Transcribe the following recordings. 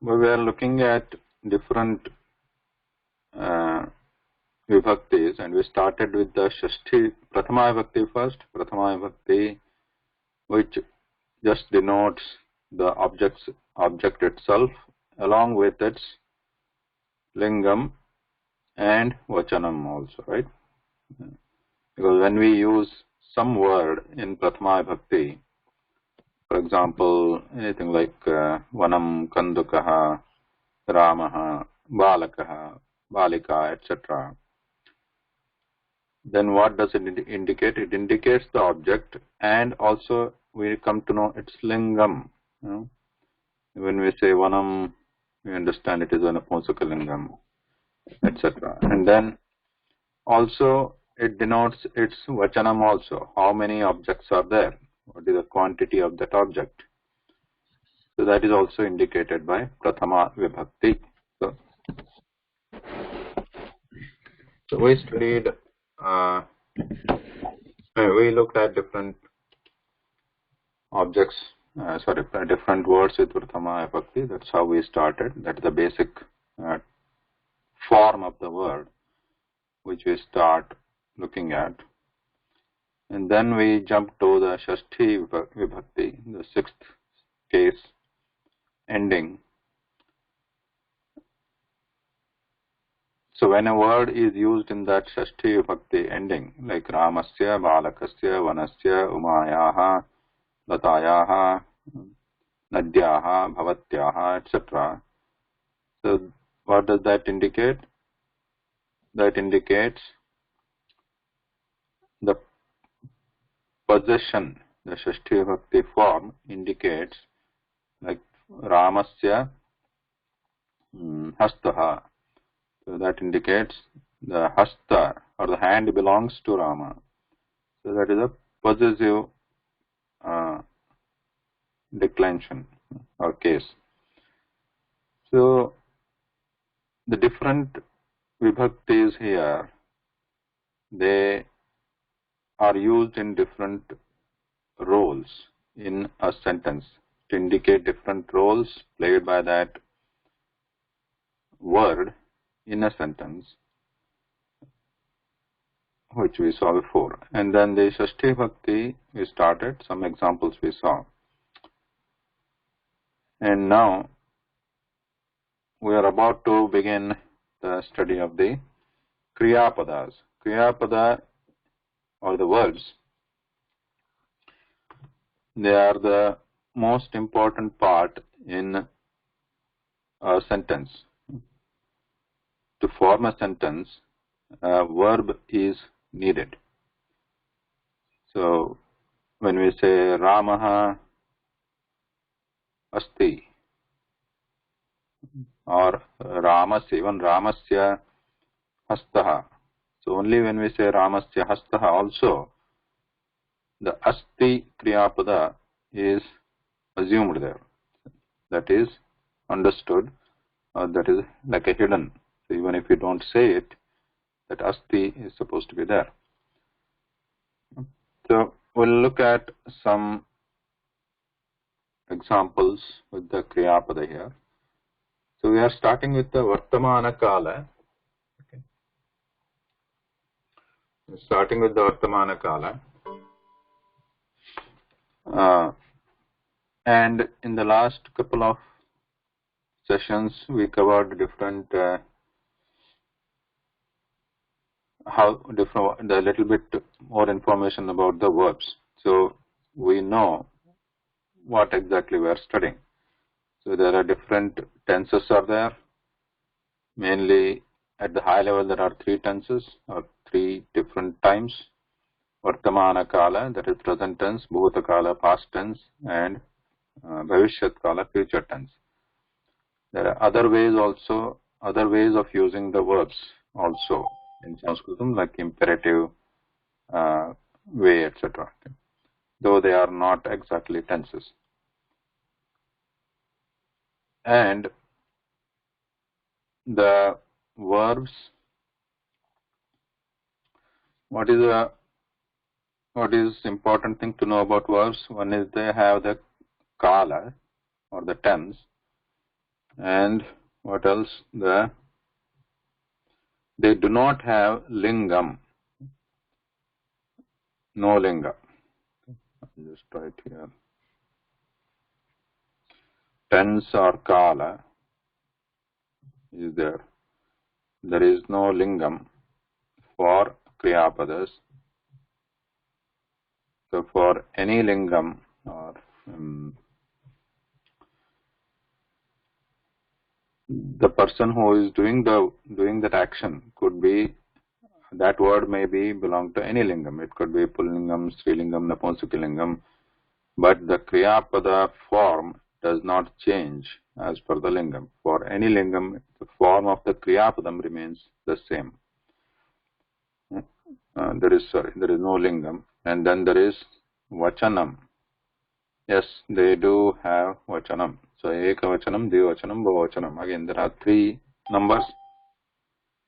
we were looking at different vibhaktis, and we started with the Shashti Prathama Vibhakti first. Prathama Vibhakti, which just denotes the object itself along with its lingam and vachanam also, right? Because when we use some word in Prathama Vibhakti, for example, anything like vanam, kandukaha, ramaha, balakaha, balika, etc., then what does it indicate? It indicates the object, and also we come to know its lingam. You know? When we say vanam, we understand it is an aponsaka lingam, etc. And then also it denotes its vachanam also. How many objects are there? What is the quantity of that object? So that is also indicated by Prathama Vibhakti. So we studied, we looked at different objects, different words with Prathama Vibhakti. That's how we started. That's the basic form of the word which we start looking at. And then we jump to the Shashti Vibhakti, the sixth case ending. So when a word is used in that Shashti Vibhakti ending, like Ramasya, Balakasya, Vanasya, Umayaha, Latayaha, Nadyaha, Bhavatyaha, etc. So what does that indicate? That indicates the possession. The Shashti Vibhakti form indicates like Ramasya Hastaha. So that indicates the hasta or the hand belongs to Rama. So that is a possessive declension or case. So the different vibhaktis here, they are used in different roles in a sentence to indicate different roles played by that word in a sentence, which we saw before. And then the Shashti Bhakti, we started, some examples we saw. And now we are about to begin the study of the Kriyapadas. Kriyapada, or the verbs, they are the most important part in a sentence. To form a sentence, a verb is needed. So when we say Ramaha Asti or Ramasya, even Ramasya Hastaha. So only when we say Ramasya Hastaha also, the Asti Kriyapada is assumed there. That is understood, or that is like a hidden. So even if you don't say it, that Asti is supposed to be there. So we'll look at some examples with the Kriyapada here. So we are starting with the Vartamana Kala. Okay. We're starting with the Vartamana Kala. And in the last couple of sessions, we covered different, the little bit more information about the verbs. So we know what exactly we are studying. So there are different tenses are there. Mainly at the high level, there are three tenses or three different times. Vartamana Kala, that is present tense, Bhuta Kala, past tense, and Bhavishyat Kala, future tense. There are other ways of using the verbs also in Sanskritam, like imperative way, etc. Though they are not exactly tenses. And the verbs, what is important thing to know about verbs? One is they have the kala or the tense, And what else? They do not have lingam, no linga. I'll just write here. Tense or kala is there. There is no lingam for kriyapadas. So for any lingam or the person who is doing that action could be, that word may be belong to any lingam. It could be pullingam, strilingam, napunsakilingam, but the kriyapada form does not change as per the lingam. For any lingam, the form of the kriyapadam remains the same. There is no lingam, and then there is vachanam. Yes, they do have vachanam. So ekavachanam, dvivachanam, bahuvachanam. Again, there are 3 numbers.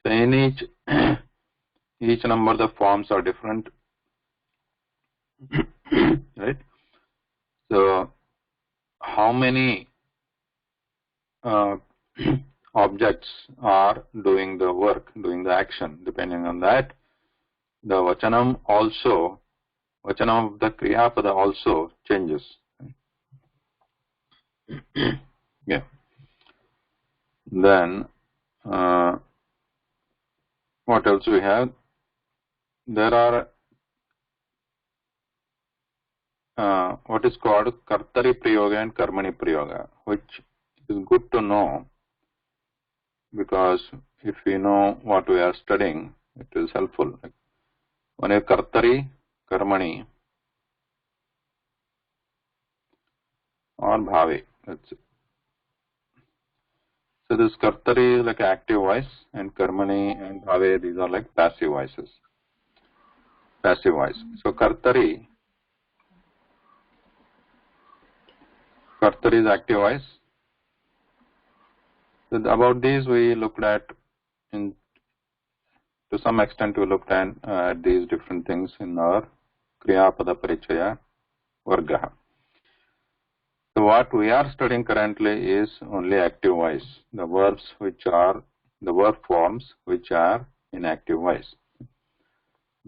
So in each number, the forms are different, right? So how many objects are doing the work, doing the action? Depending on that, the vachanam of the kriyapada also changes. Yeah. Then what else we have? There are what is called kartari prayoga and karmani prayoga, which is good to know, because if we know what we are studying, it is helpful. One is kartari, karmani, or bhave. That's it. So this kartari is like active voice, and karmani and bhave, these are like passive voices. Passive voice. So kartari is active voice. So about these we looked at, to some extent we looked at these different things in our kriyapada parichaya varga. So what we are studying currently is only active voice, the verbs which are the verb forms which are in active voice.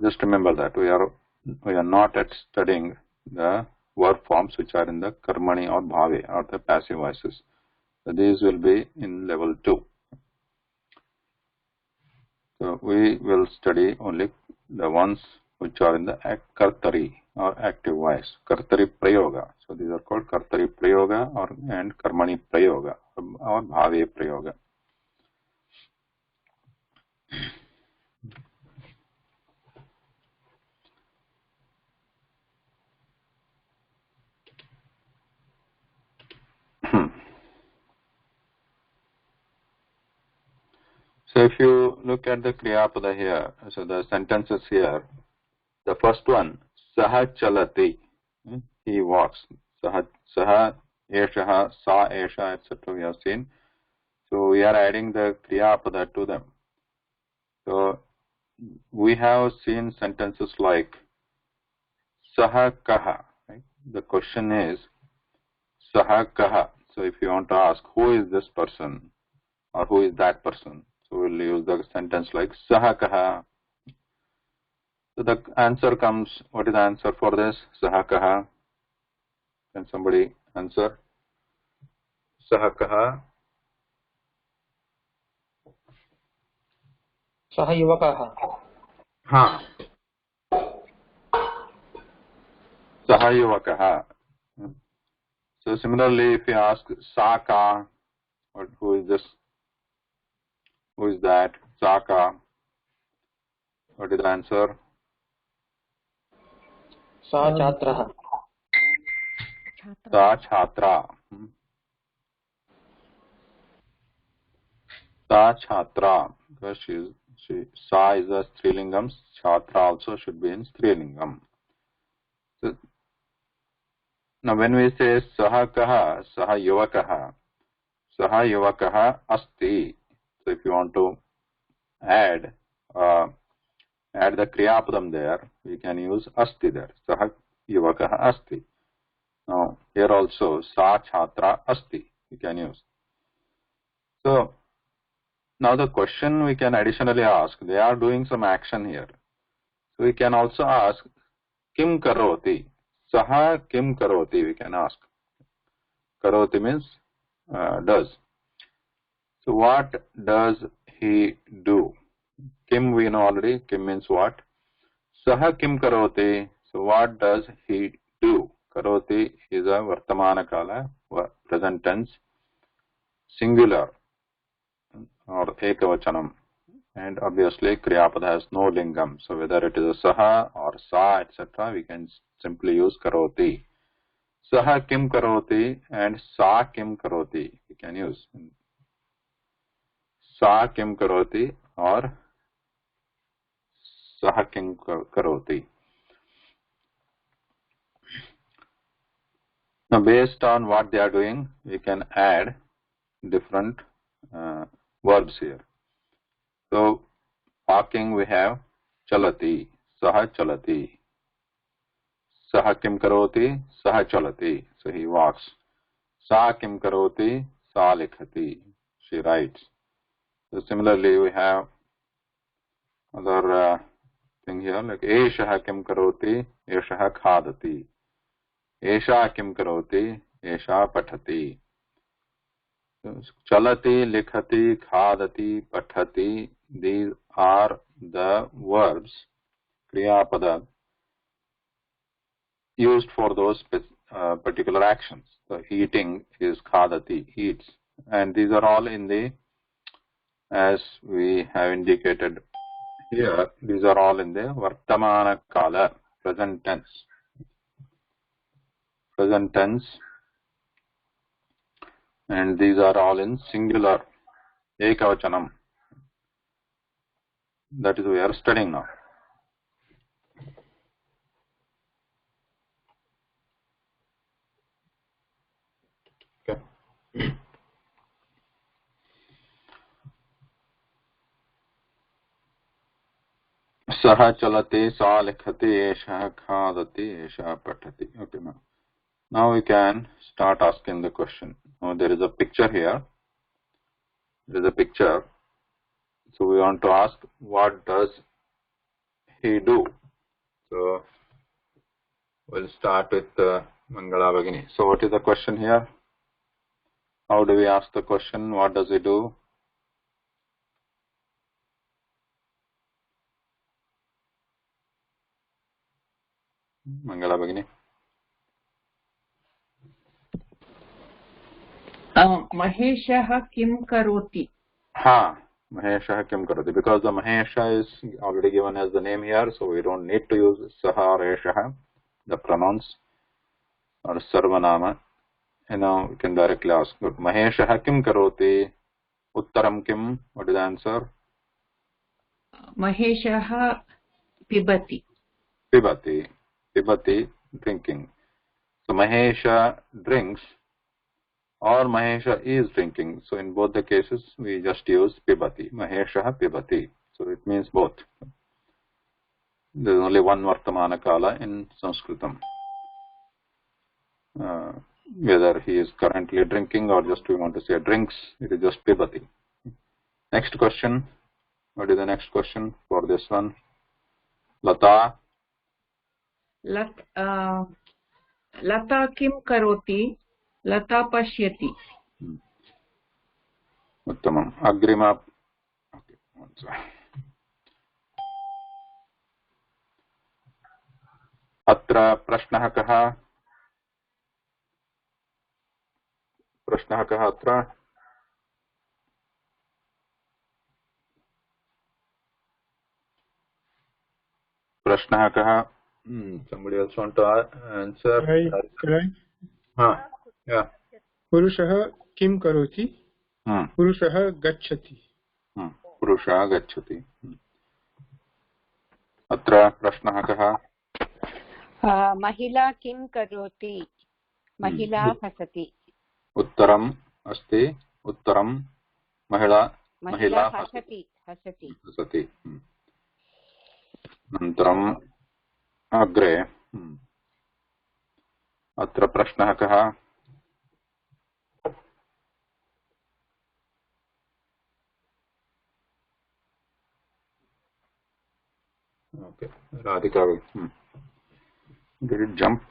Just remember that we are not at studying the verb forms which are in the karmani or bhave, or the passive voices. So these will be in level 2. So we will study only the ones which are in the kartari or active voice, kartari prayoga. So these are called kartari prayoga and karmani prayoga or bhave prayoga. So if you look at the kriyapada here, so the sentences here, the first one, saha chalati, he walks. Saha, eshaha, sa, esha, etc. we have seen. So we are adding the kriyapada to them. So we have seen sentences like saha kaha. Right? The question is saha kaha. So if you want to ask who is this person or who is that person, so we'll use the sentence like saha kaha. So the answer comes, what is the answer for this? Saha kaha. Can somebody answer? Saha kaha. Saha yuvakaha. Ha. Saha yuvakaha. So similarly, if you ask Saka, who is this? Who is that? Saka. What is the answer? Sa chatraha. Sa chhatra. Sa chhatra. Because Sa is a strilingam. Chhatra also should be in strilingam. So, now when we say saha kaha, saha yuvakaha asti. So if you want to add the kriyapadam there, we can use asti there. Saha yuvakaha asti. Now here also sa chhatra asti we can use. So now the question we can additionally ask, they are doing some action here. So we can also ask, Kim karoti? Saha kim karoti? We can ask. Karoti means does. So what does he do? Kim we know already. Kim means what? Saha kim karoti? So what does he do? Karoti is a vartamana kala, present tense, singular or ekavachanam. And obviously Kriyapada has no lingam. So whether it is a saha or sa, etc., we can simply use karoti. Saha kim karoti and sa kim karoti. We can use sa kim karoti or saha kim karoti. Now based on what they are doing, we can add different verbs here. So walking we have chalati, saha chalati. Saha kim karoti, saha chalati. So he walks. Sa kim karoti, sa likhati. She writes. So similarly, we have other thing here like Eshaha kim karoti, Eshaha khadati. Esha kim karoti, Esha pathati. So, chalati, likhati, khadati, pathati. These are the verbs, Kriyapada, used for those particular actions. So eating is khadati, eats. And these are all in the, as we have indicated here, these are all in the vartamana kala, present tense. Present tense. And these are all in singular, ekavachanam. That is we are studying now. Okay. Saha chalati, sa likhati, esha khadati, esha pathati. Okay, now we can start asking the question. Now there is a picture here. There is a picture. So we want to ask, what does he do? So we'll start with Mangala Bhagini. So what is the question here? How do we ask the question? What does he do? Mangala Bhagini. Maheshah kim karoti? Ha, Mahesha kim karoti. Because the Mahesha is already given as the name here, so we don't need to use Saha or Eshaha, the pronouns or Sarvanama. And now we can directly ask, Mahesha kim karoti? Uttaram kim? What is the answer? Maheshah pibati. Pibati. Pibati, drinking. So Mahesha drinks or Mahesha is drinking. So in both the cases, we just use pibati. Mahesha pibati. So it means both. There is only one Vartamana Kala in Sanskritam. Whether he is currently drinking or just we want to say drinks, it is just pibati. Next question. What is the next question for this one? Lata. Lata kim karoti? Lata pashyati. Uttamam. Agrima. Okay. Atra prashnah kaha? Prashnah kaha atra? Prashnah kaha? Somebody else want to answer? Yeah. Purushah kim karoti? Purushah gacchati. Purushah gacchati. Atra prashnah kaha? Mahila kim karoti? Mahila hasati. Uttaram asti. Uttaram mahila hasati. hasati. Nantaram agre. Atra prashnah kaha? Okay. Radhika. Did it jump?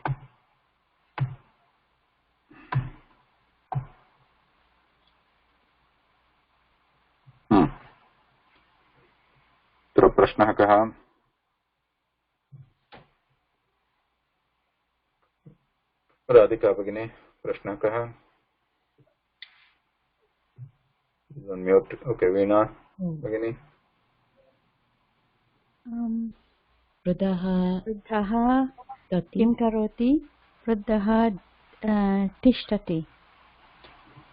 तत्र प्रश्नः कः? राधिका भगिनी, प्रश्नः कः? Unmute. Okay, Veena भगिनी. वृद्धः किं करोति? वृद्धः तिष्ठति.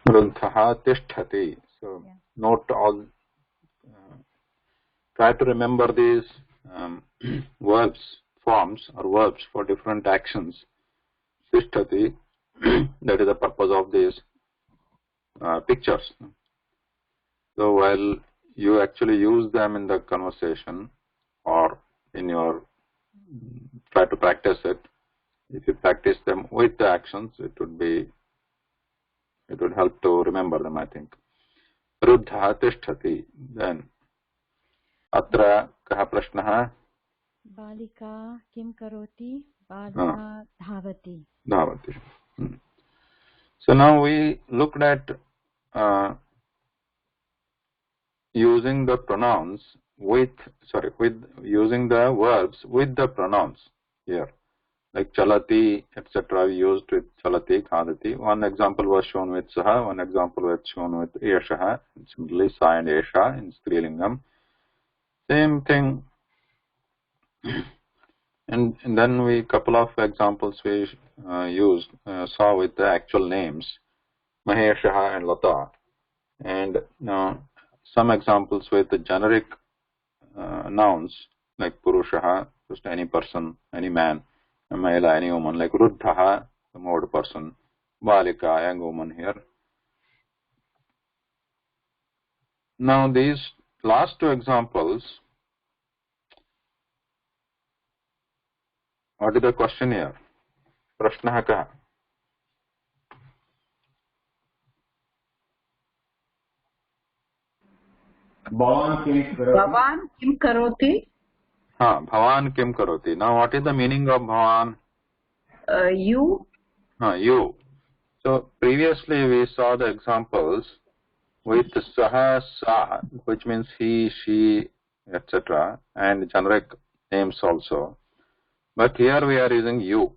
वृद्धः तिष्ठति. So note all. Try to remember these verbs, forms or verbs for different actions. Tishtati, that is the purpose of these pictures. So while you actually use them in the conversation or in your, try to practice it, if you practice them with the actions, it would help to remember them, I think. Ruddha tishtati. Then अत्र कः प्रश्नः? बालिका किं करोति? बालिका धावति. Dhavati. So now we looked at using the pronouns with using the verbs with the pronouns here, like chalati, etc. We used with chalati, khadati. One example was shown with saha, one example was shown with eshaha, and similarly sa and esha in strilingam. Same thing. And then we couple of examples we saw with the actual names, Maheshaha and Lata, and some examples with the generic nouns like Purushaha, just any person, any man, Mahila, any woman, like Ruddhaha, the old person, Balika, young woman here. Now these last two examples, what is the question here? Prashnaha kaha? Bhavan kim karoti? Bhavan kim karoti. Now what is the meaning of Bhavan? You. You. So previously we saw the examples with saha, sa, which means he, she, etc. and generic names also. But here we are using you.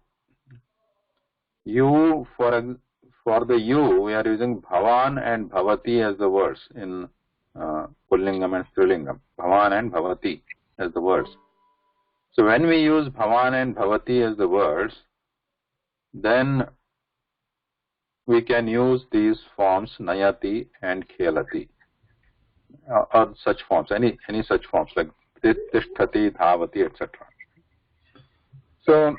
You, for the you, we are using Bhavan and Bhavati as the words in Pullingam and Strilingam. Bhavan and Bhavati as the words. So when we use Bhavan and Bhavati as the words, then we can use these forms Nayati and Khelati, or such forms, any such forms like Tishtati, Dhavati, etc. So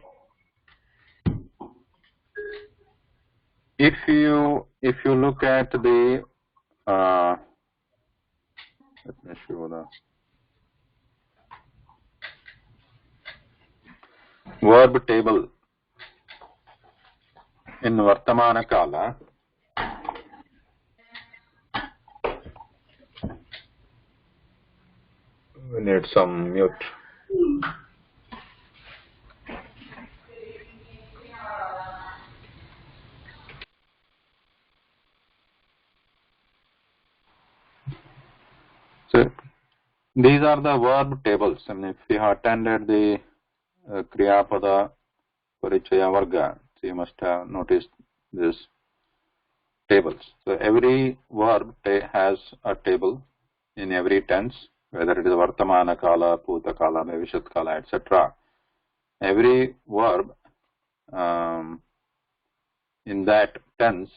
if you look at the let me show the verb table in Vartamana Kala, we need some mute. So these are the verb tables. I mean, if you have attended the Kriyapada Parichaya Varga, so you must have noticed these tables. So every verb has a table in every tense, whether it is Vartamana Kala, Bhuta Kala, Bhavishyat Kala, etc. Every verb in that tense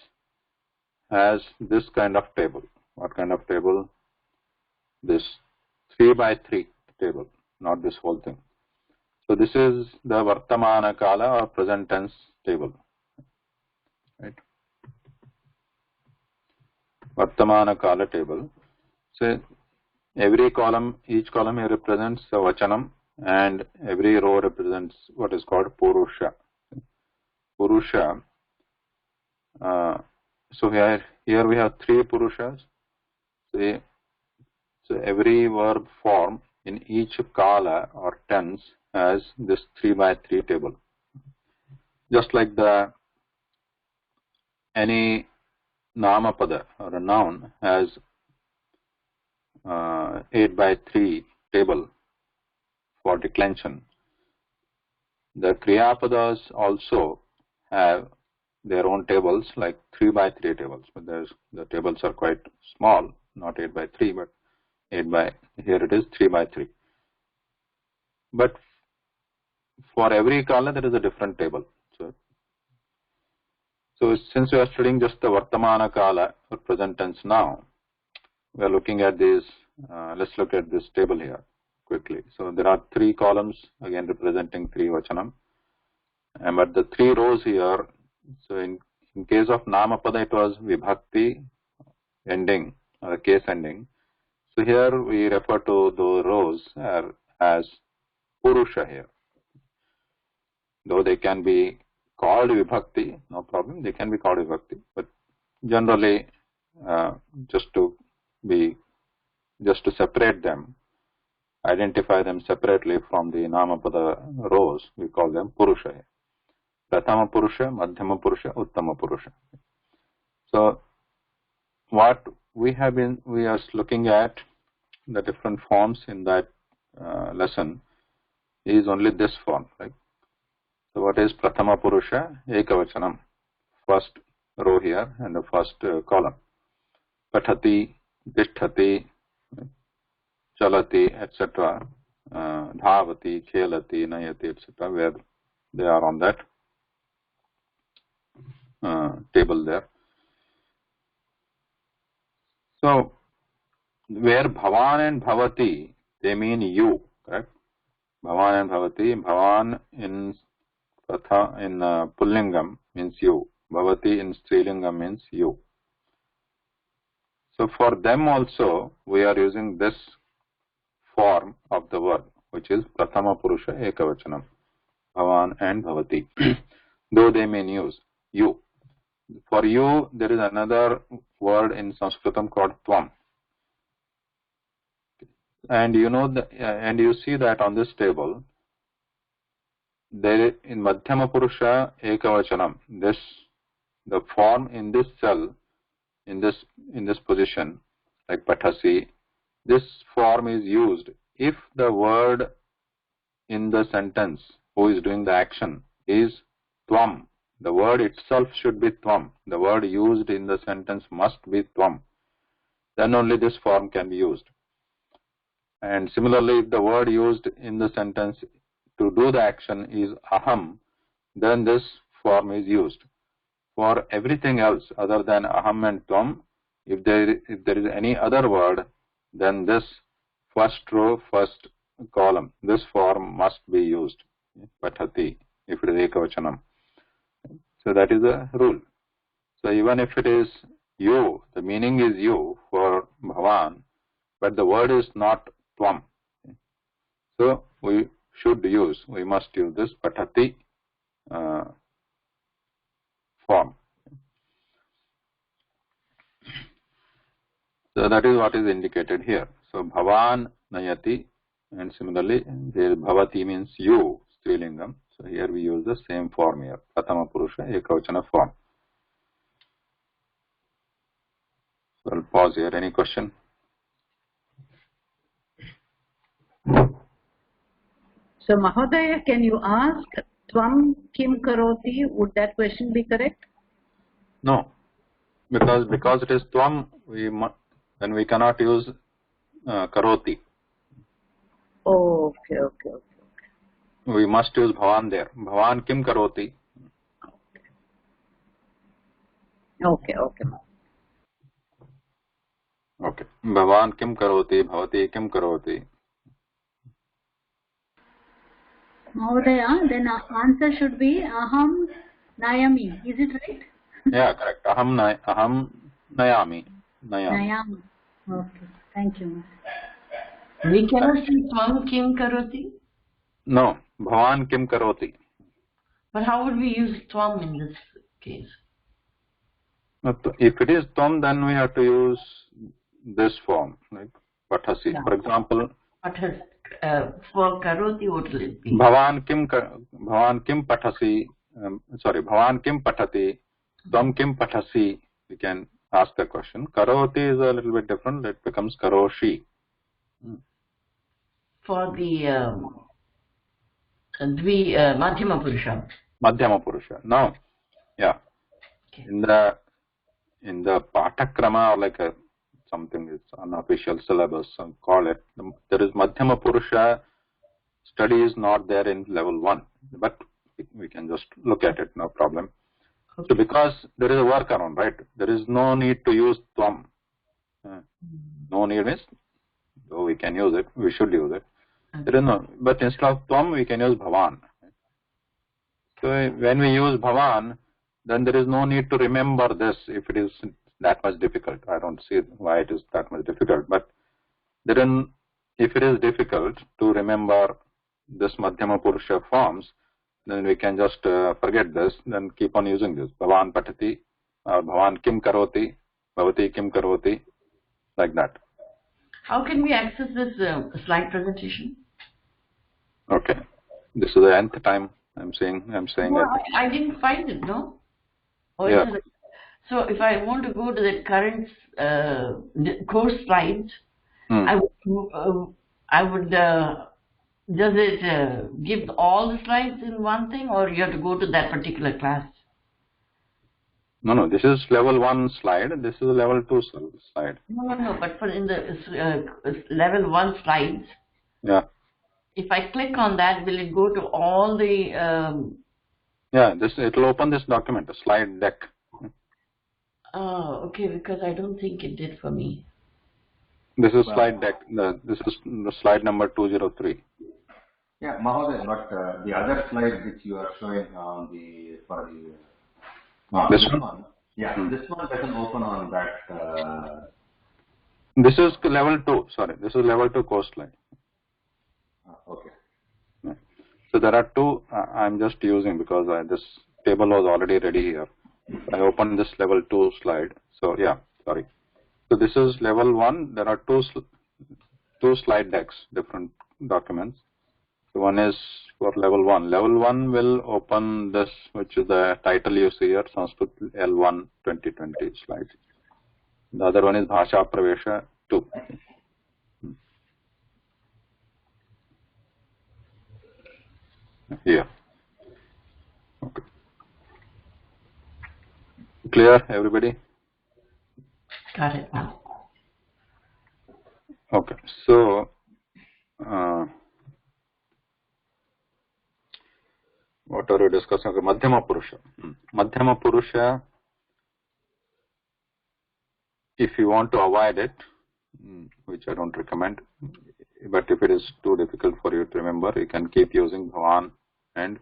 has this kind of table. What kind of table? This 3 by 3 table, not this whole thing. So this is the Vartamana Kala or present tense table. Right? Vartamana Kala table. So every column, each column here represents a Vachanam, and every row represents what is called Purusha. Purusha. So here we have 3 Purushas. So every verb form in each kala or tense has this 3 by 3 table. Just like any namapada or a noun has 8 by 3 table for declension. The Kriyapadas also have their own tables, like 3 by 3 tables, but the tables are quite small, not 8 by 3, but 8 by, here it is 3 by 3. But for every kala there is a different table. So since we are studying just the Vartamana kala or present tense now, we are looking at this, let's look at this table here quickly. So there are 3 columns, again representing 3 vachanam. And but the 3 rows here, so in case of Namapada it was Vibhakti ending, or case ending. So here we refer to the rows as Purusha here. Though they can be called Vibhakti, no problem, they can be called Vibhakti. But generally, just to separate them, identify them separately from the Namapada rows, we call them Purusha here. Prathama Purusha, Madhyama Purusha, Uttama Purusha. So what we are looking at the different forms in that lesson is only this form, right? So what is Prathama Purusha? Ekavachanam, first row here and the first column. Pathati, Tisthati, Chalati, etc. Dhavati, Khelati, Nayati, etc. where they are on that table there. So where Bhavan and Bhavati, they mean you, correct? Bhavan and Bhavati. Bhavan in Pullingam means you. Bhavati in Strilingam means you. So for them also, we are using this form of the verb, which is Prathama Purusha Ekavachanam. Bhavan and Bhavati. Though they may use you. For you, there is another word in Sanskritam called Tvam. And you know and you see that on this table, there in Madhyama Purusha Ekavachanam, the form in this cell, in this position, like Pathasi, this form is used if the word in the sentence who is doing the action is Tvam. The word itself should be Tvam. The word used in the sentence must be Tvam. Then only this form can be used. And similarly, if the word used in the sentence to do the action is Aham, then this form is used. For everything else other than Aham and Tvam, if there is any other word, then this first row, first column, this form must be used. Pathati, if it is Ekavachanam. So that is the rule. So even if it is you, the meaning is you for Bhavan, but the word is not Tvam. So we must use this Pathati form. So that is what is indicated here. So Bhavan Nayati, and similarly there Bhavati means you, Strilingam. So here we use the same form here, Prathama Purusha Ekavachana form. So I'll pause here. Any question? So Mahodaya, can you ask Tvam Kim Karoti? Would that question be correct? No, because it is Tvam, then we cannot use Karoti. Oh, okay. We must use Bhavan there. Bhavan Kim Karoti. Okay. Okay. Bhavan Kim Karoti, Bhavati Kim Karoti. Mahodaya, then answer should be Aham Nayami. Is it right? Yeah, correct. Aham Nayami. Nayami. Okay. Thank you. We cannot say Tvam Kim Karoti. No, Bhavan Kim Karoti. But how would we use Tvam in this case? If it is Tvam, then we have to use this form, like Pathasi. Yeah. For example, for karoti, what will it be? Bhavan kim pathasi, Bhavan kim pathati, Tvam kim pathasi. We can ask the question. Karoti is a little bit different. It becomes karoshi. For the Madhyama Purusha. Madhyama Purusha. Now, yeah. Okay. In the Patakrama, or like something is unofficial syllabus, call it. There is Madhyama Purusha. Study is not there in level 1, but we can just look at it, no problem. Okay. So because there is a workaround, right? There is no need to use Tvam. No need is, though we can use it, we should use it. Okay. There is no, but instead of Tvam, we can use Bhavan. So when we use Bhavan, then there is no need to remember this if it is that much difficult. I don't see why it is that much difficult. But then if it is difficult to remember this Madhyama Purusha forms, then we can just forget this, then keep on using this. Bhavan patati, or Bhavan kim karoti, Bhavati kim karoti, like that. How can we access this slide presentation? Okay. This is the nth time I'm saying no, that. I didn't find it, no? Or yeah. So if I want to go to the current course slides, I would does it give all the slides in one thing, or you have to go to that particular class? No, this is level 1 slide, this is a level 2 slide. No, but for in the level 1 slides, yeah. If I click on that, will it go to all the... Yeah, it will open this document, a slide deck. Oh, okay, because I don't think it did for me. This is slide deck, this is the slide number 203. Yeah, Mahoday, but the other slide which you are showing on this one? Yeah, this one doesn't open on that. This is level 2, this is level 2 course slide. Okay. So there are two I'm just using because this table was already ready here. I opened this level 2 slide. So yeah, sorry. So this is level 1. There are two slide decks, different documents. So one is for level 1. Level 1 will open this, which is the title you see here, Sanskrit L1 2020 slide. The other one is Bhasha Pravesha 2. Here. Okay. Clear, everybody? Got it. Okay. So, what are we discussing? Okay, Madhyama Purusha. Madhyama Purusha, if you want to avoid it, which I don't recommend, but if it is too difficult for you to remember, you can keep using Bhavan and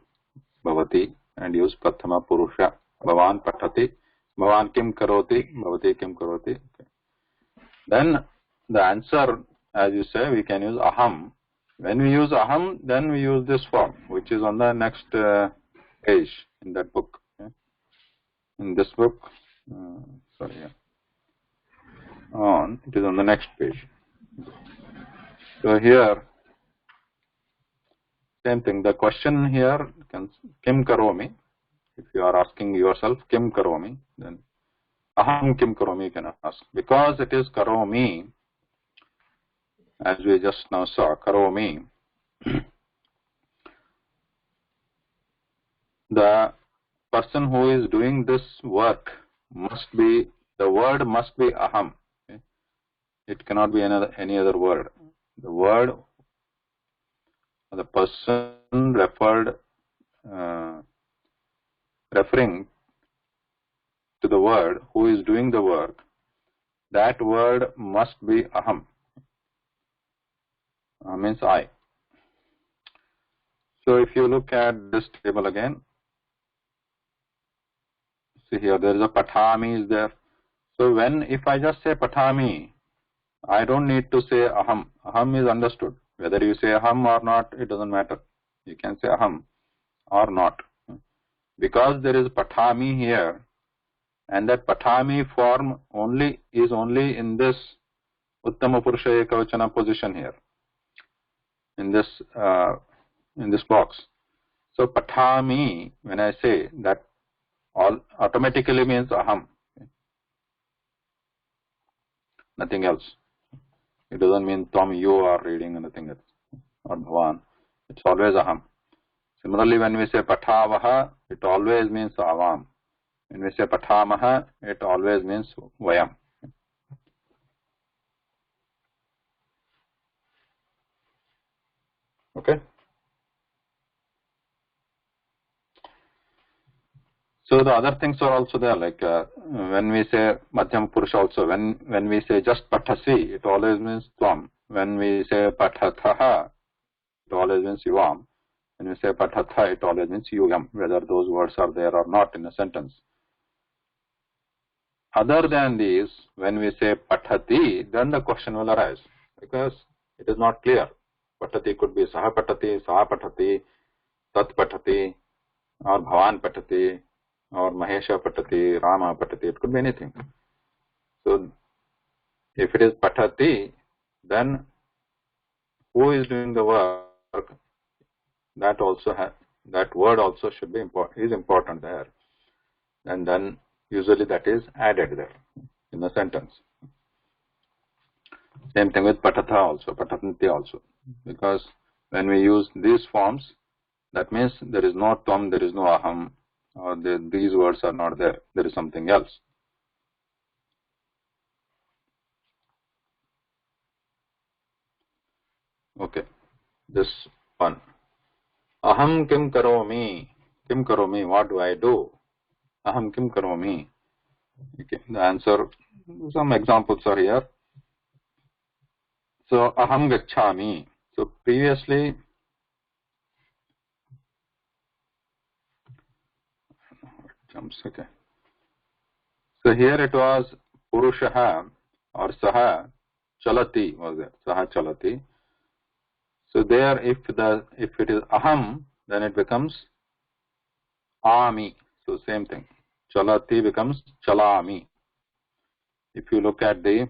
Bhavati and use Prathama Purusha. Bhavan Pathati, Bhavan Kim Karoti, Bhavati Kim Karoti. Okay. Then the answer, as you say, we can use Aham. When we use Aham, then we use this form, which is on the next page in that book. Okay. In this book, it is on the next page. So here, same thing. The question here, Kim Karomi. If you are asking yourself, Kim Karomi, then Aham Kim Karomi you can ask. Because it is Karomi, as we just now saw, Karomi, the person who is doing this work the word must be Aham. Okay? It cannot be any other word. The word, the person referring to the word who is doing the work, that word must be Aham. Means I. So if you look at this table again, see here, there is a Pathami is there. So if I just say Pathami, I don't need to say Aham. Aham is understood. Whether you say Aham or not, it doesn't matter. You can say Aham or not. Because there is Pathami here, and that Pathami form is only in this Uttama Purusha Ekavachana position here. in this box. So patami, when I say that, all automatically means aham, nothing else. It doesn't mean Tom, you are reading anything else, or Bhavan. It's always aham. Similarly, when we say patavaha, it always means avam. When we say patamaha, it always means vayam. Okay. So the other things are also there, like when we say Madhyam Purusha also, when we say just Pathasi, it always means Tvam. When we say Pathathaha, it always means Yuvam. When we say Pathatha, it always means Yugam, whether those words are there or not in a sentence. Other than these, when we say Pathati, then the question will arise, because it is not clear. Pathati could be Saha Pathati, Tat Pathati, or Bhavan Pathati, or Mahesha Patati, Rama Patati, it could be anything. So, if it is Patati, then who is doing the work? That also that word also should be important there, and then usually that is added there in a sentence. Same thing with Patatha also, Patatanti also, because when we use these forms, that means there is no Tvam, there is no Aham, or these words are not there. There is something else. Okay, this one. Aham kim karomi? Kim karomi? What do I do? Aham kim karomi? Okay, the answer. Some examples are here. So aham gacchami. So previously, okay. So here it was Purushaha or Saha Chalati was there. Saha Chalati. So there, if it is Aham, then it becomes Ami. So same thing. Chalati becomes Chalami. If you look at the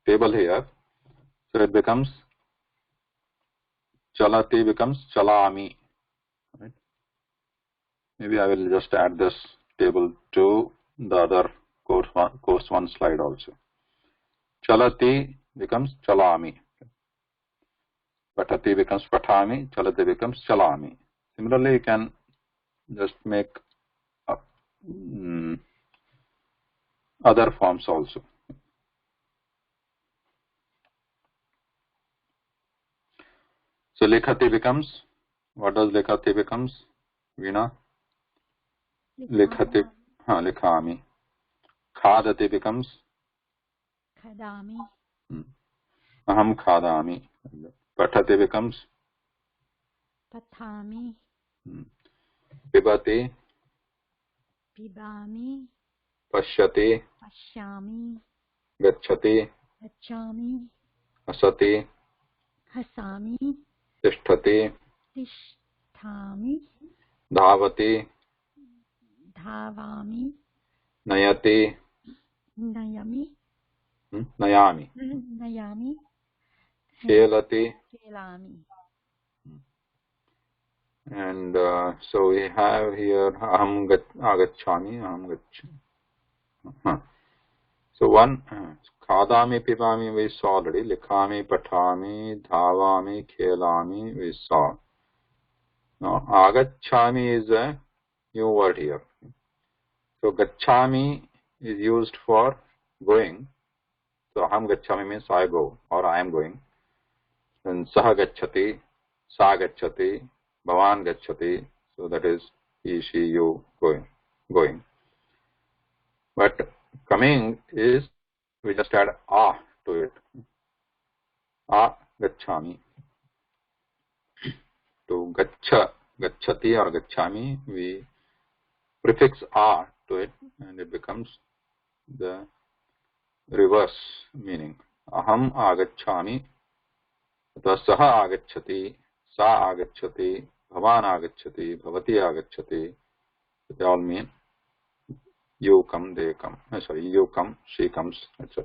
table here, so it becomes Chalati becomes Chalami. Right? Maybe I will just add this table to the other course one slide also. Chalati becomes Chalami. Patati becomes Patami. Chalati becomes Chalami. Similarly, you can just make other forms also. So Lekhati becomes, what does Lekhati becomes? Veena? Lekhati, Lekhami. Khadati becomes? Khadami. Aham khadami. Pathati becomes? Pathami. Pibati? Pibami. Pashyati? Pashyami. Gacchati? Gacchami. Hasati? Hasami. Tishtati? Tishtami. Dhavati? Dhavami. Nayati? Nayami. Nayami. Nayami. Khelati? Kelami. And so we have here Aham agacchami, Aham gacchami. So one, Khadami, Pibami we saw already, Likhami, Pathami, Dhavami, Khelami we saw. Now agacchami is a new word here. So gacchami is used for going. So Aham gacchami means I go or I am going. Then Saha gacchati, Sa gacchati, Bhavan gacchati. So that is he, she, you going. But coming is, we just add a to it. A gacchami. To gacchati or gacchami, we prefix a to it and it becomes the reverse meaning. Aham agacchami, saha agacchati, sa agacchati, bhavan agacchati, bhavati agacchati. They all mean you come, they come. Sorry, you come, she comes, etc.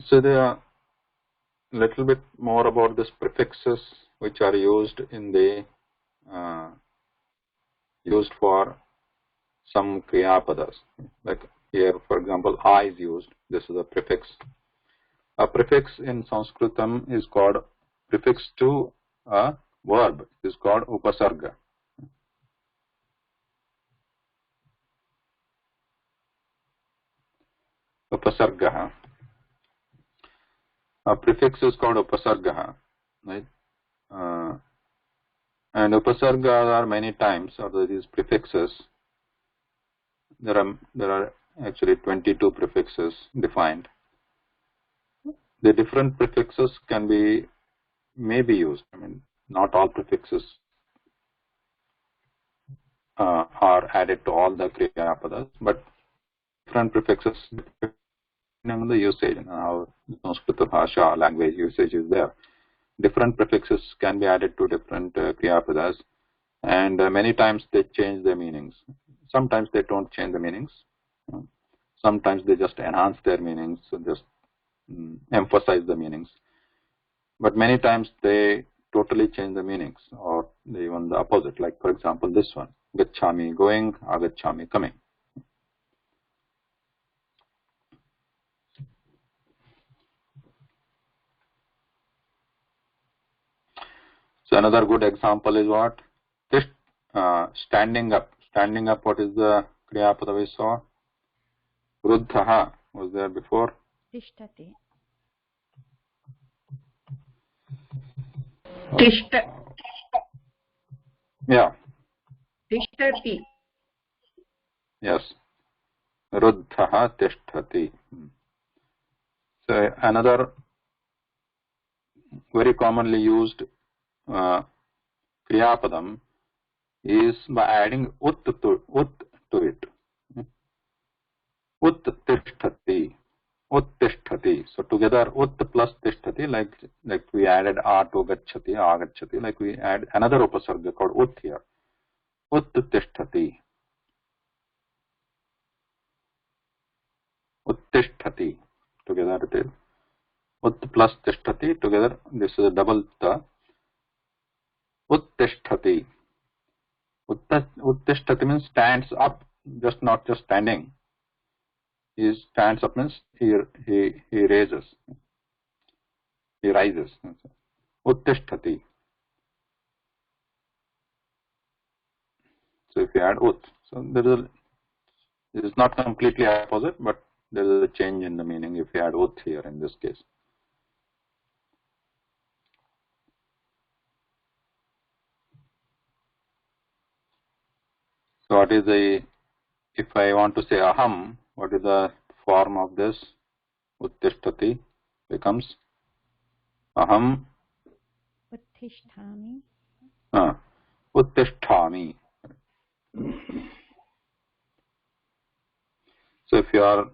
So there are a little bit more about these prefixes which are used in the used for some kriyapadas. Like here, for example, I is used. This is a prefix. A prefix in Sanskritam is called prefix to a verb. It is called upasarga. Upasarga. A prefix is called upasarga, right? And upasargas are many times, or these prefixes. There are actually 22 prefixes defined. The different prefixes may be used. I mean, not all prefixes are added to all the kriyapadas, but different prefixes depending on the usage and how Sanskrit Bhasha language usage is there. Different prefixes can be added to different kriyapadas, and many times they change their meanings. Sometimes they don't change the meanings. Sometimes they just enhance their meanings, so just emphasize the meanings. But many times they totally change the meanings, or even the opposite. Like, for example, this one, gacchami going, agacchami coming. So another good example is what? This standing up. Standing up, what is the kriyapada we saw? Ruddhaha was there before. Tishtati. Yeah. Tishtati. Yes. Ruddhaha tishtati. So another very commonly used kriyapadam is by adding ut to it. Ut tishtati. Ut tishtati. So together ut plus tishtati, like we added a to gacchati, agacchati, like we add another upasarga called ut here. Ut tishtati. Ut tishtati. Together it is. Ut plus tishtati, together this is a double ta. Ut tishtati. Uttishtati means stands up, not just standing. He stands up means he raises. He rises. Uttishtati. So if you add ut, so it is not completely opposite, but there is a change in the meaning if you add ut here in this case. So what is if I want to say aham, what is the form of this? Uttishtati becomes aham. Uttishtami. Uttishtami. So if you are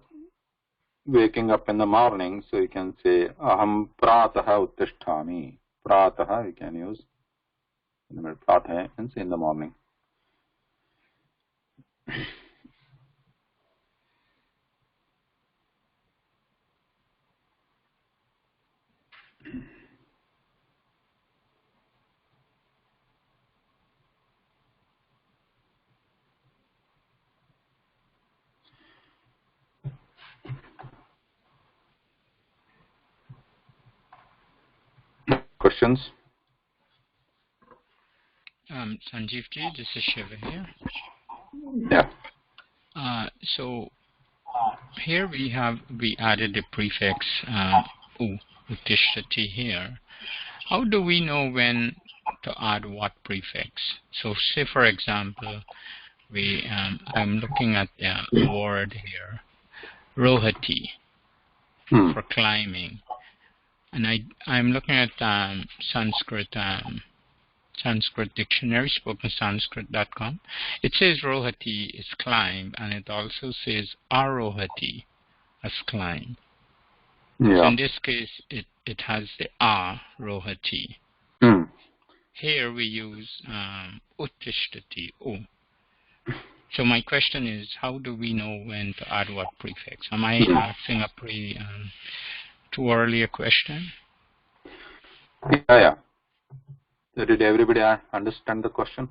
waking up in the morning, so you can say aham prataha uttishtami. Prataha you can use. Prataha means in the morning. Questions? Sanjeev ji, this is Shiva here. Yeah. So here we added the prefix u, uttishtati here. How do we know when to add what prefix? So say for example, I'm looking at the word here, rohati, for climbing, and I'm looking at Sanskrit dictionary, spokensanskrit.com. It says rohati is climb, and it also says arohati as climb. Yeah. So in this case, it has the rohati. Here we use uttishtati, u. So my question is, how do we know when to add what prefix? Am I asking a to earlier question? Yeah. So did everybody understand the question?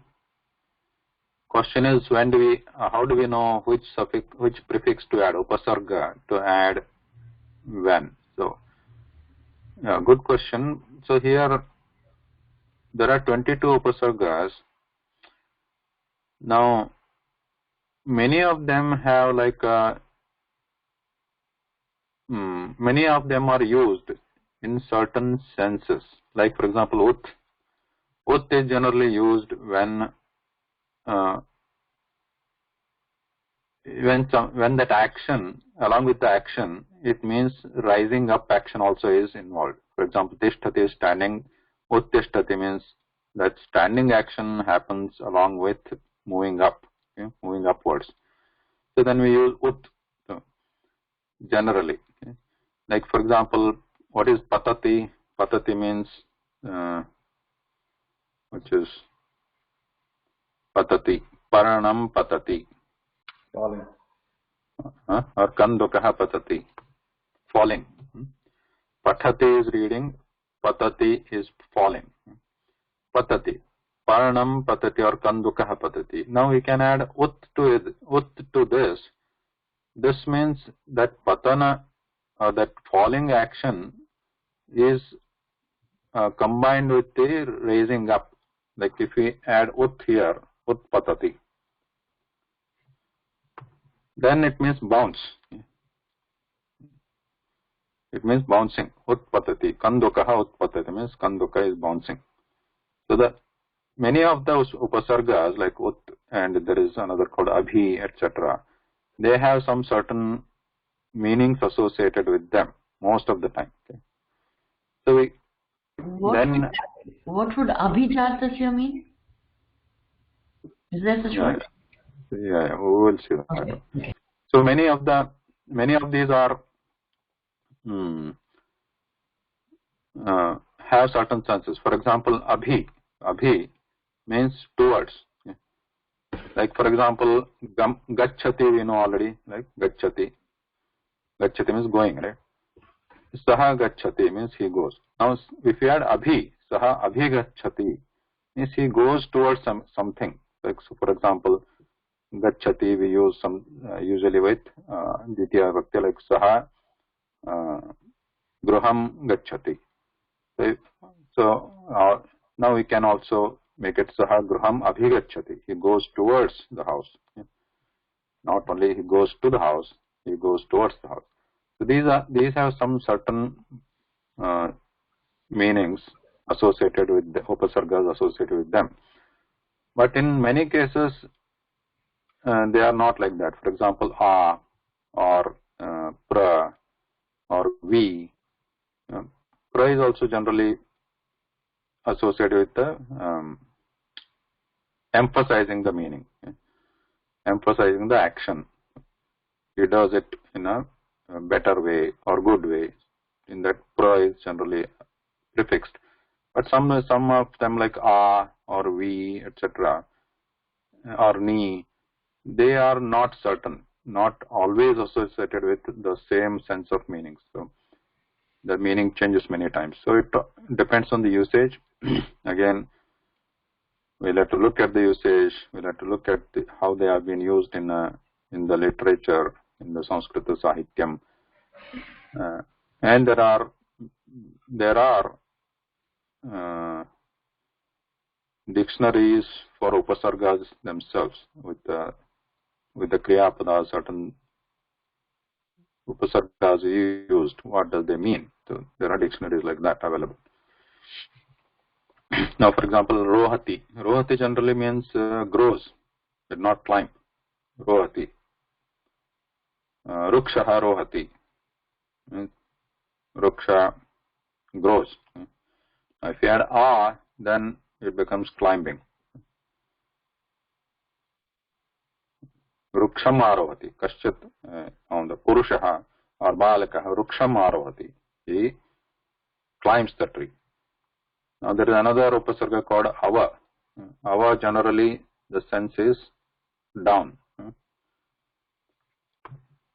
Question is, how do we know which prefix to add, upasarga to add when? So, yeah, good question. So here there are 22 upasargas. Now, many of them have many of them are used in certain senses. Like for example, ut. Ut is generally used when that action, along with the action, it means rising up action also is involved. For example, tishtati is standing. Uttishtati means that standing action happens along with moving up, okay, moving upwards. So then we use ut generally. Okay. Like for example, what is patati? Patati means which is patati, paranam patati. Falling. Or kandukaha patati, falling. Pathati is reading, patati is falling. Patati, paranam patati or kandukaha patati. Now we can add ut to this. This means that patana or that falling action is combined with the raising up. Like if we add ut here, ut patati, then it means bounce. It means bouncing. Utpatati. Kandukaha utpatati means kanduka is bouncing. So the many of those upasargas like ut and there is another called abhi, etc. They have some certain meanings associated with them most of the time. Okay. So what would abhijatasya mean? Is that the short? Yeah, we will see that. Okay. So many of these are have certain senses. For example, abhi means towards. Like for example, gacchati we know already. Like gacchati means going, right? Saha gacchati means he goes. Now, if you add abhi, saha abhigacchati means he goes towards something. Like so, for example, gacchati we use usually with ditiya vibhakti like saha gruham gacchati. So now we can also make it saha gruham abhigacchati. He goes towards the house. Not only he goes to the house, he goes towards the house. So these have some certain meanings associated with the upasargas associated with them. But in many cases, they are not like that. For example, a or pra or vi. Pra is also generally associated with the emphasizing the meaning, emphasizing the action. He does it in a better way or good way. In that, pra is generally prefixed. But some of them like a or vi, etc., or ni, they are not certain, not always associated with the same sense of meaning. So the meaning changes many times. So it depends on the usage. Again, we'll have to look at the usage. We'll have to look at how they have been used in the literature, in the Sanskrit Sahityam. And there are dictionaries for upasargas themselves with the kriyapada, certain upasargas used. What does they mean? So there are dictionaries like that available. Now, for example, rohati. Rohati generally means grows, did not climb. Rohati. Rukshaha rohati. Ruksha grows. Now, if you add a, then it becomes climbing. Ruksham arohati. Kaschit on the Purushaha or Balakaha Ruksham arohati. He climbs the tree. Now there is another upasarga called ava. Ava generally the sense is down.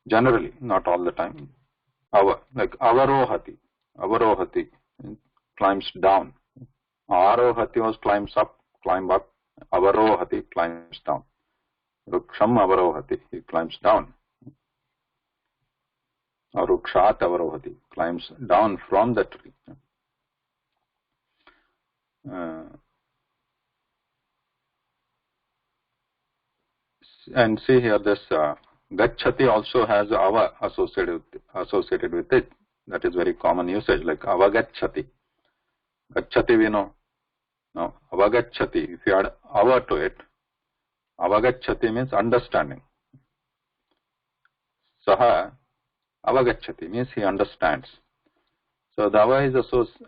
Generally, not all the time. like avarohati. Avarohati climbs down. Arohati was climb up. Avarohati climbs down. Ruksham avarohati, he climbs down. Or rukshat avarohati, climbs down from the tree. And see here, this gachati also has ava associated with it. That is very common usage, like avagachati. Gachati we know. Now, avagachati, if you add ava to it, avagachati means understanding. Saha avagachati means he understands. So the ava is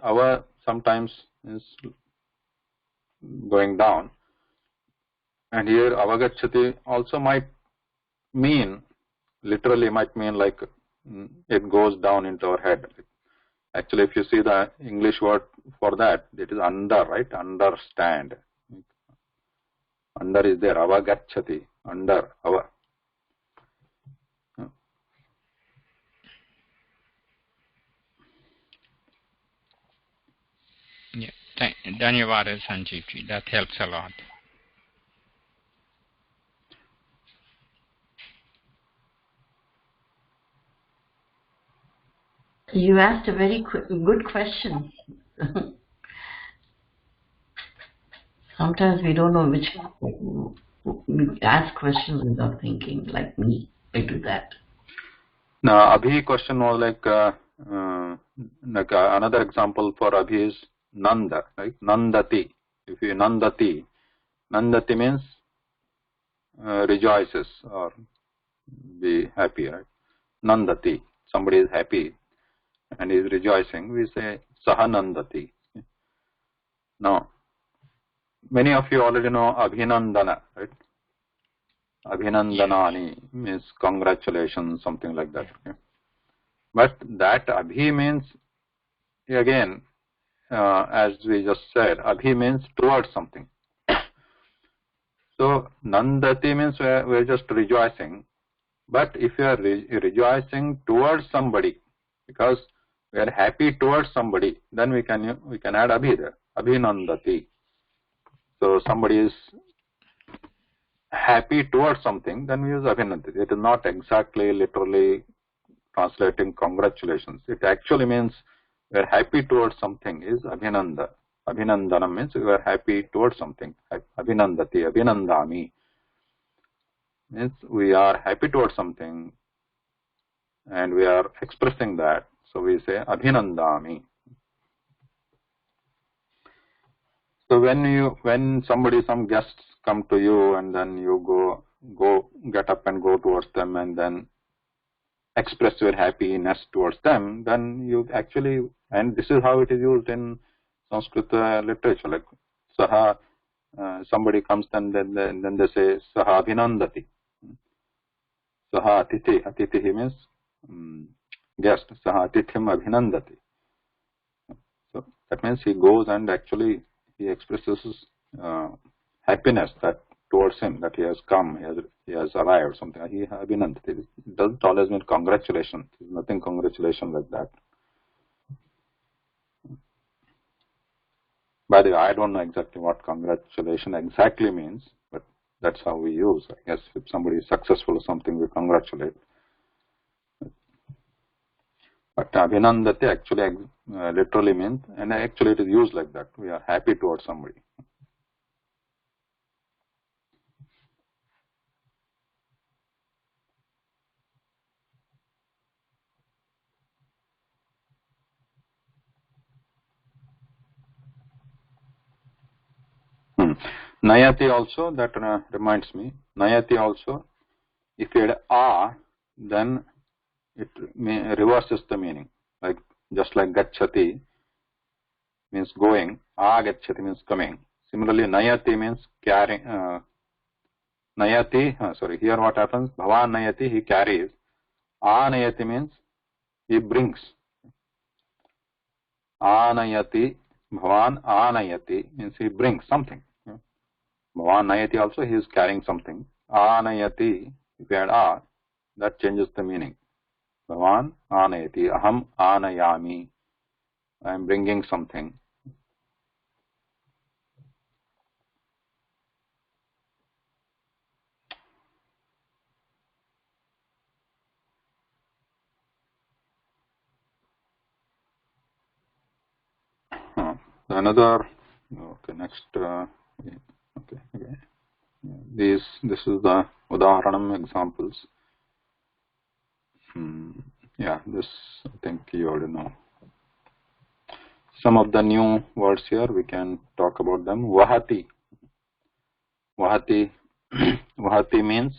ava sometimes is going down, and here avagachati also might mean, literally might mean like it goes down into our head. Actually, if you see the English word for that, it is under, right? Understand. Under is there, avagachati, under, ava. Yeah, Dhanyawad Sanjeevji, that helps a lot. You asked a very good question. Sometimes we don't know which. We ask questions without thinking, like me. I do that. Now, Abhi question was like another example for Abhi is Nanda, right? Nandati. If you Nandati means rejoices or be happy, right? Nandati, somebody is happy and is rejoicing. We say Sahanandati. Now, many of you already know Abhinandana, right? Abhinandanani means congratulations, something like that. Okay? But that Abhi means, again, as we just said, Abhi means towards something. So, Nandati means we're just rejoicing. But if you are rejoicing towards somebody, because we are happy towards somebody, then we can add Abhi there. Abhinandati. So, somebody is happy towards something, then we use Abhinandati. It is not exactly literally translating congratulations. It actually means we are happy towards something is Abhinanda. Abhinandana means we are happy towards something. Abhinandati, Abhinandami means we are happy towards something and we are expressing that. So we say Abhinandami. So when some guests come to you and then you go get up and go towards them and then express your happiness towards them, then you actually, and this is how it is used in Sanskrit literature, like Saha, somebody comes and then they say Saha Abhinandati. Saha Atithi. Atithi means guest. Saha Atithim Abhinandati. So that means he goes and actually he expresses happiness that towards him, that he has come, he has arrived, something. He Abhinandati. It doesn't always mean congratulations. There's nothing congratulation like that. By the way, I don't know exactly what congratulation exactly means, but that's how we use. I guess if somebody is successful or something, we congratulate. But Abhinandati actually literally means, and actually it is used like that. We are happy towards somebody. Nayati also, that reminds me, Nayati also, if you add A, then it reverses the meaning. Like just like Gachati means going, Agachati means coming. Similarly, Nayati means carrying. Nayati, here what happens? Bhavan Nayati, he carries. Anayati means he brings. Anayati, Bhavan Anayati means he brings something. Bhavan Nayati also, he is carrying something. Anayati, if you add A, that changes the meaning. Bhavan anayati. Aham anayami. I am bringing something. Another. Okay, next. Okay. This is the udaharanam examples. Yeah, this I think you already know. Some of the new words here we can talk about them. Vahati. Vahati. Vahati means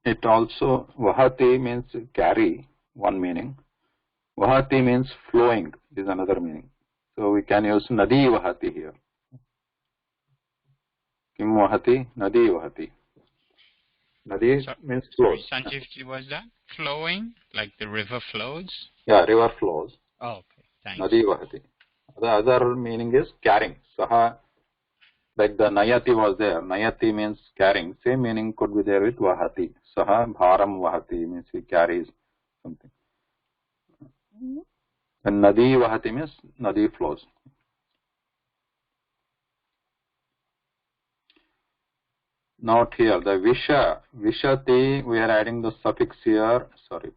it also Vahati means carry, one meaning. Vahati means flowing is another meaning. So we can use Nadi Vahati here. Kim Vahati? Nadi Vahati. Nadi means flows. Sanjeev, was that flowing, like the river flows? Yeah, river flows. Oh, okay, thanks. Nadi Vahati. The other meaning is carrying. Saha, like the Nayati was there. Nayati means carrying. Same meaning could be there with Vahati. Saha Bharam Vahati means he carries something. And Nadi Vahati means Nadi flows. Note here, the Visha, Vishati, we are adding the suffix here,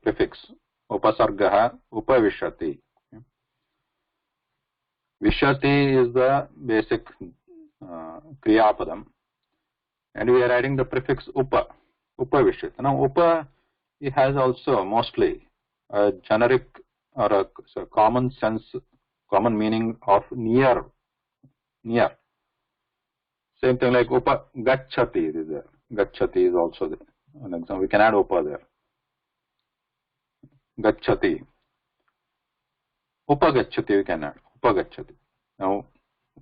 prefix. Upasargaha, Upavishati. Vishati is the basic Kriyapadam. And we are adding the prefix Upavishati. Now, Upa, it has also mostly a generic or a common sense, common meaning of near. Same thing like Upa Gacchati is there. Gacchati is also there. An example, we can add Upa there. Gacchati. Upa Gacchati we can add. Upa Gacchati. Now,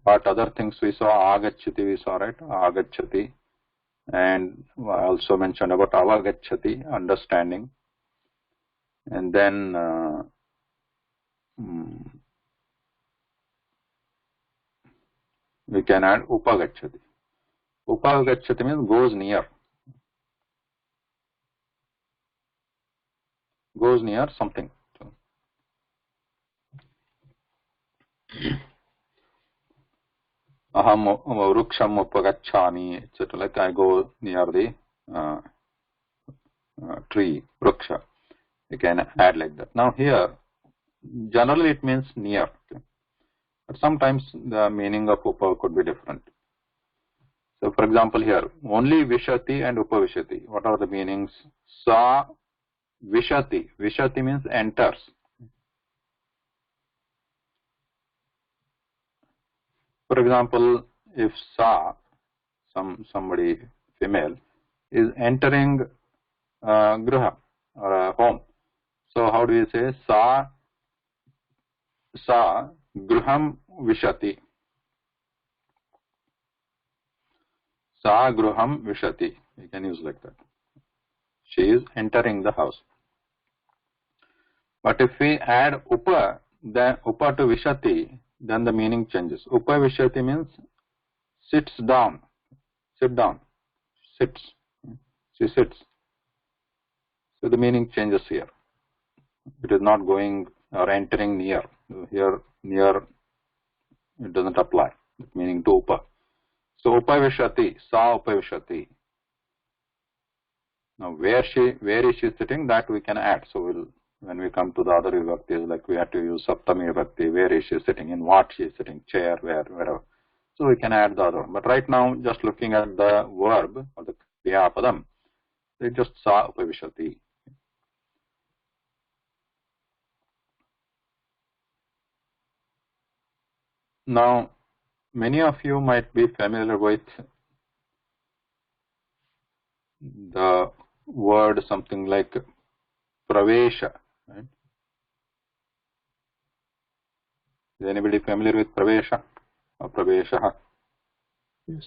what other things we saw? Agacchati we saw, right? Agacchati. And I also mentioned about Avagacchati, understanding. And then we can add Upagacchati. Upagacchati means goes near. Goes near something. Aham vruksham upagacchami, etc. Like I go near the tree, vruksha. You can add like that. Now here, generally it means near. Okay? But sometimes the meaning of upa could be different. So for example here, only vishati and upavishati. What are the meanings? Sa vishati. Vishati means enters. For example, if sa, somebody female, is entering gruha or a home. So how do you say? Sa gruham vishati. Sa gruham vishati. You can use like that. She is entering the house. But if we add upa, then upa to vishati, then the meaning changes. Upa vishati means sits down. Sit down. Sits. She sits. So the meaning changes here. It is not going or entering near. Here, near, it doesn't apply. Meaning to upa. So upavishati, sa upavishati. Now where is she sitting, that we can add. So when we come to the other vibhaktis, like we have to use saptami vibhakti, where is she sitting, in what she is sitting, chair, wherever. So we can add the other one. But right now, just looking at the verb or the kriya padam, it just sa upavishati. Now, many of you might be familiar with the word something like pravesha. Right? Is anybody familiar with pravesha or pravesha? Yes.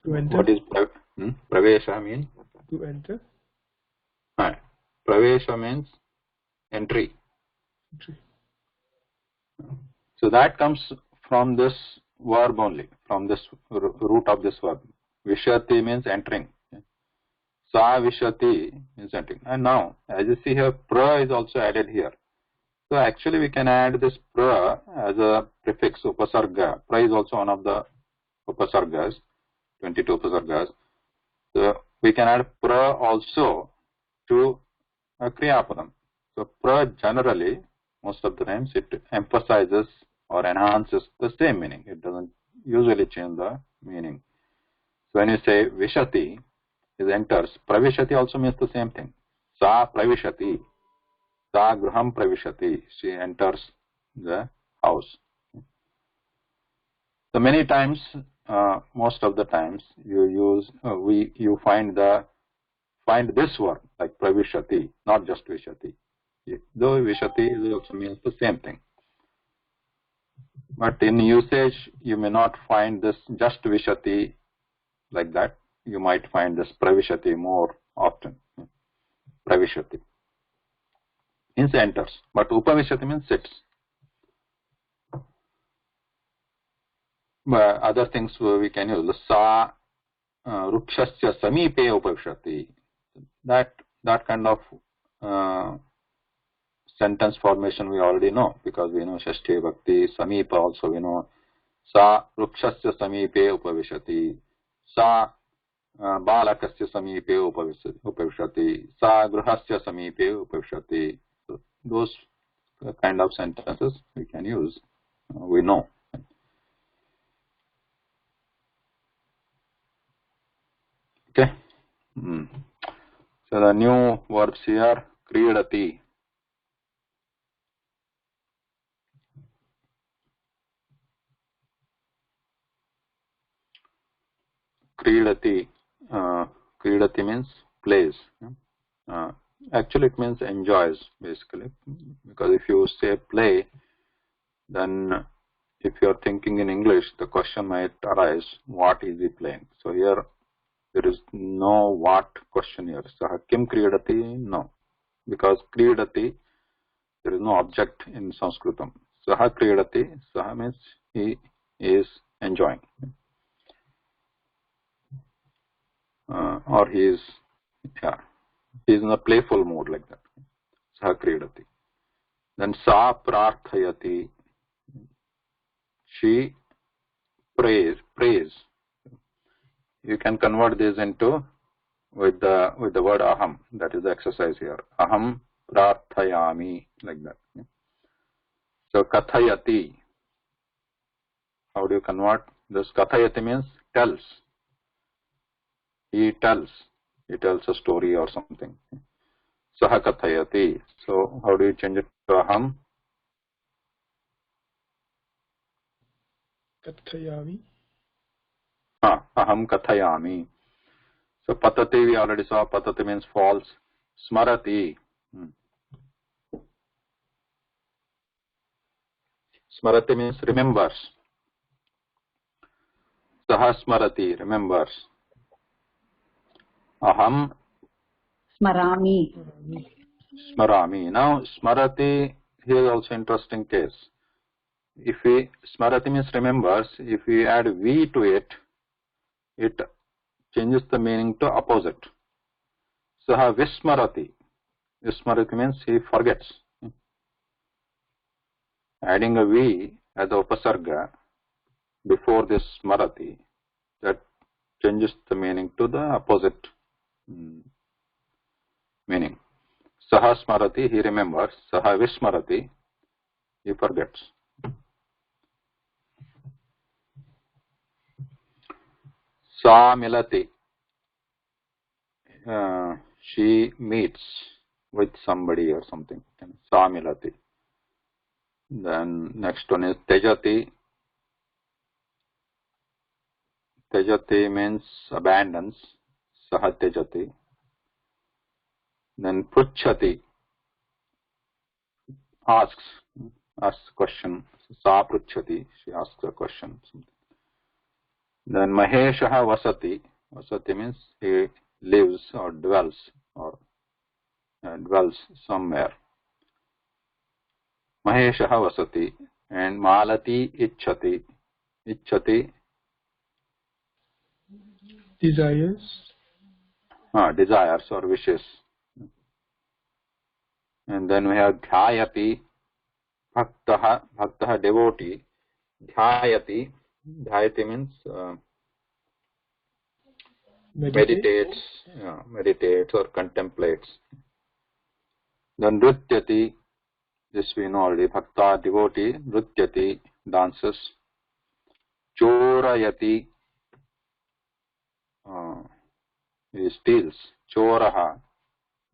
To enter. What is pravesha mean? To enter. Right. Pravesha means entry. So that comes from this verb only, from this root of this verb. Vishati means entering. Sa vishati means entering. And now, as you see here, pra is also added here. So actually we can add this pra as a prefix, upasarga. Pra is also one of the upasargas, 22 upasargas. So we can add pra also to a kriyapadam. So pra generally, most of the times, it emphasizes or enhances the same meaning. It doesn't usually change the meaning. So when you say vishati, it enters. Pravishati also means the same thing. Sa pravishati. Sa graham pravishati. She enters the house. So many times, most of the times, you use you find this word like pravishati, not just vishati. Though vishati also means the same thing. But in usage, you may not find this just vishati like that. You might find this pravishati more often. Pravishati means enters, but upavishati means sits. But other things we can use. Sa rukshasya samipe upavishati. That kind of sentence formation we already know, because we know Shashti Bhakti, Samipa also we know. Sa rukshasya samipe upavishati. Sa balakasya samipe upavishati. Sa grahasya samipe upavishati. So those kind of sentences we can use, we know. Okay. So the new verbs here, kridati. Kridati. Kridati means plays. Actually, it means enjoys, basically. Because if you say play, then if you are thinking in English, the question might arise, what is he playing? So here, there is no what question here. Saha kim kridati? No. Because kridati, there is no object in Sanskritam. Saha kridati, saha means he is enjoying. Or he is in a playful mood like that. Saha kridati. Then sa prarthayati. She prays. You can convert this into with the word aham. That is the exercise here. Aham prarthayami, like that. So kathayati. How do you convert this? Kathayati means tells. He tells a story or something. Saha kathayati. So how do you change it to aham? Kathayami. Aham kathayami. So patati we already saw. Patati means falls. Smarati. Smarati means remembers. Saha smarati, remembers. Aham Smarami. smarami. Now smarati, here is also interesting case. If we, smarati means remembers, if we add V to it, it changes the meaning to opposite. Saha vismarati. Vismarati means he forgets. Adding a V as the upasarga before this smarati, that changes the meaning to the opposite meaning. Saha smarati, he remembers. Saha vismarati, he forgets. Sa milati, she meets with somebody or something. Sa milati. Then next one is tejati. Tejati means abandons. Saha tejati. Then pruchati, asks question. Sa pruchati, she asks a question. Then maheshaha vasati. Vasati means he lives or dwells somewhere. Maheshaha vasati. And malati ichhati. Ichchati. Desires. Desires or wishes. And then we have dhyayati, bhaktaha devotee. Dhyayati means meditates or contemplates. Then nrityati, this we know already, bhakta devotee, nrityati dances. Chorayati, he steals. Choraha,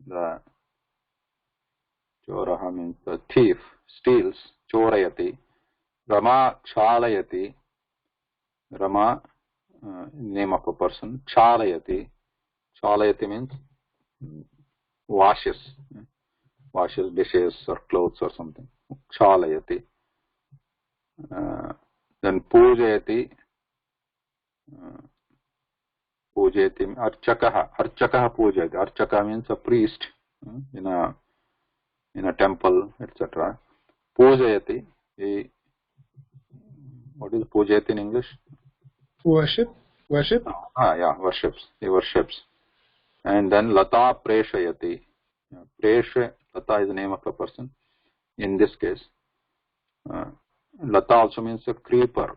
the Choraha means the thief, steals. Chorayati. Rama chalayati. Rama, name of a person. Chalayati. Chalayati means washes dishes or clothes or something. Chalayati. Then pujayati. Pujayati. Archakaha pujayati. Archaka means a priest in a temple, etc. Pujayati. What is pujayati in English? Worship. Worships. He worships. And then lata preshayati. Lata is the name of a person. In this case, lata also means a creeper.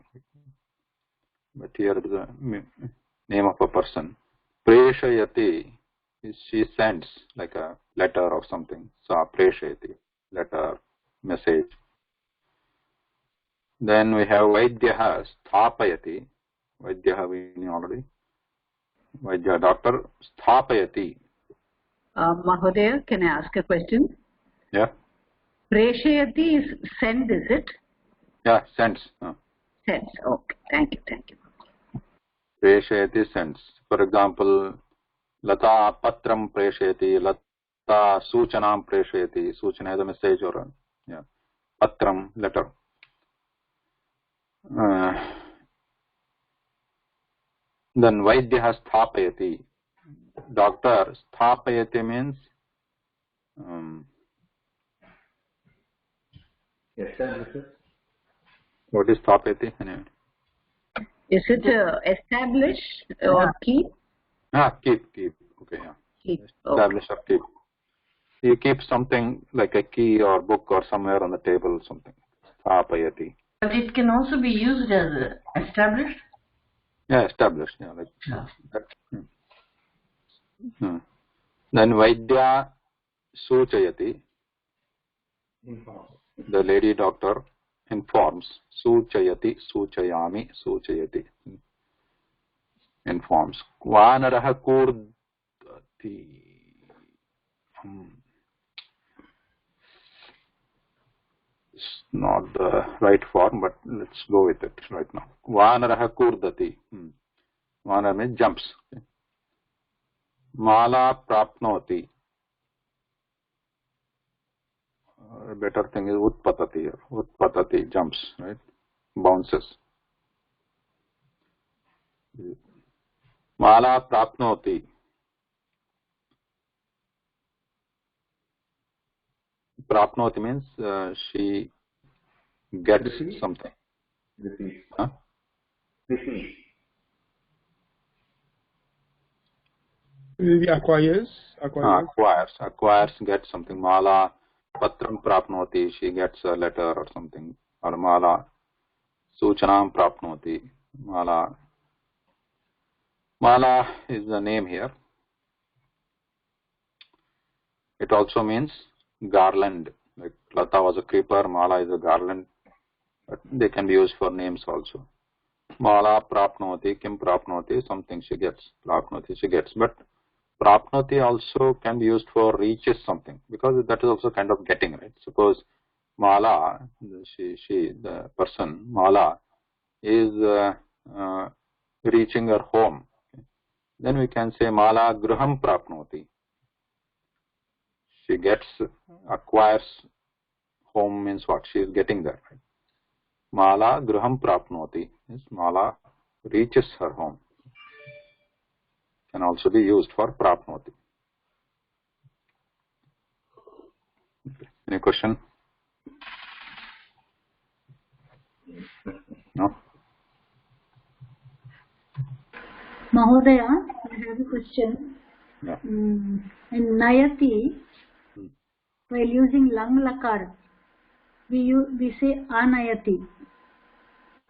But here it is a name of a person. Preshayati is she sends, like a letter or something. Sa preshayati, letter, message. Then we have Vaidyaha sthapayati. Vaidyaha we know already. Vaidya, doctor. Sthapayati. Mahodaya, can I ask a question? Yeah. Preshayati is send, is it? Yeah, sends. Sends. Okay. Thank you. Preshayati sends. For example, Lata patram preshayati, Lata suchanam preshayati. Suchana is a message or patram, letter. Then Vaidyaha sthapayati. Doctor. Sthapayati means what is sthapayati? Is it establish or keep? Keep. Okay, Keep. Establish or keep. You keep something like a key or book or somewhere on the table, something. Sthapayati. But it can also be used as established. Yeah, established. Yeah, like that. Then Vaidya suchayati. The lady doctor informs. Suchayati, suchayami, suchayati. Informs. Vanaraha kurdati. It's not the right form, but let's go with it right now. Vanaraha kurdati. Vanar means jumps. Mala prapnoti. A better thing is utpatati here. Utpatati, jumps, right? Bounces. Mala prapnoti. Prapnoti means she gets something. Huh? Acquires, gets something. Mala patram prapnoti, she gets a letter or something. Or mala suchanam prapnoti. Mala is the name here. It also means garland. Like Lata was a creeper, Mala is a garland. But they can be used for names also. Mala prapnoti, kim prapnoti, something she gets. Prapnoti she gets. But prapnoti also can be used for reaches something, because that is also kind of getting, right? Suppose Mala, the person, Mala, is reaching her home. Then we can say Mala gruham prapnoti. She acquires home means what? She is getting there, right? Mala gruham prapnoti means Mala reaches her home. Can also be used for prapnoti. Any question? No? Mahodaya, I have a question. Yeah. In Nayati, while using lang lakar, we say anayati.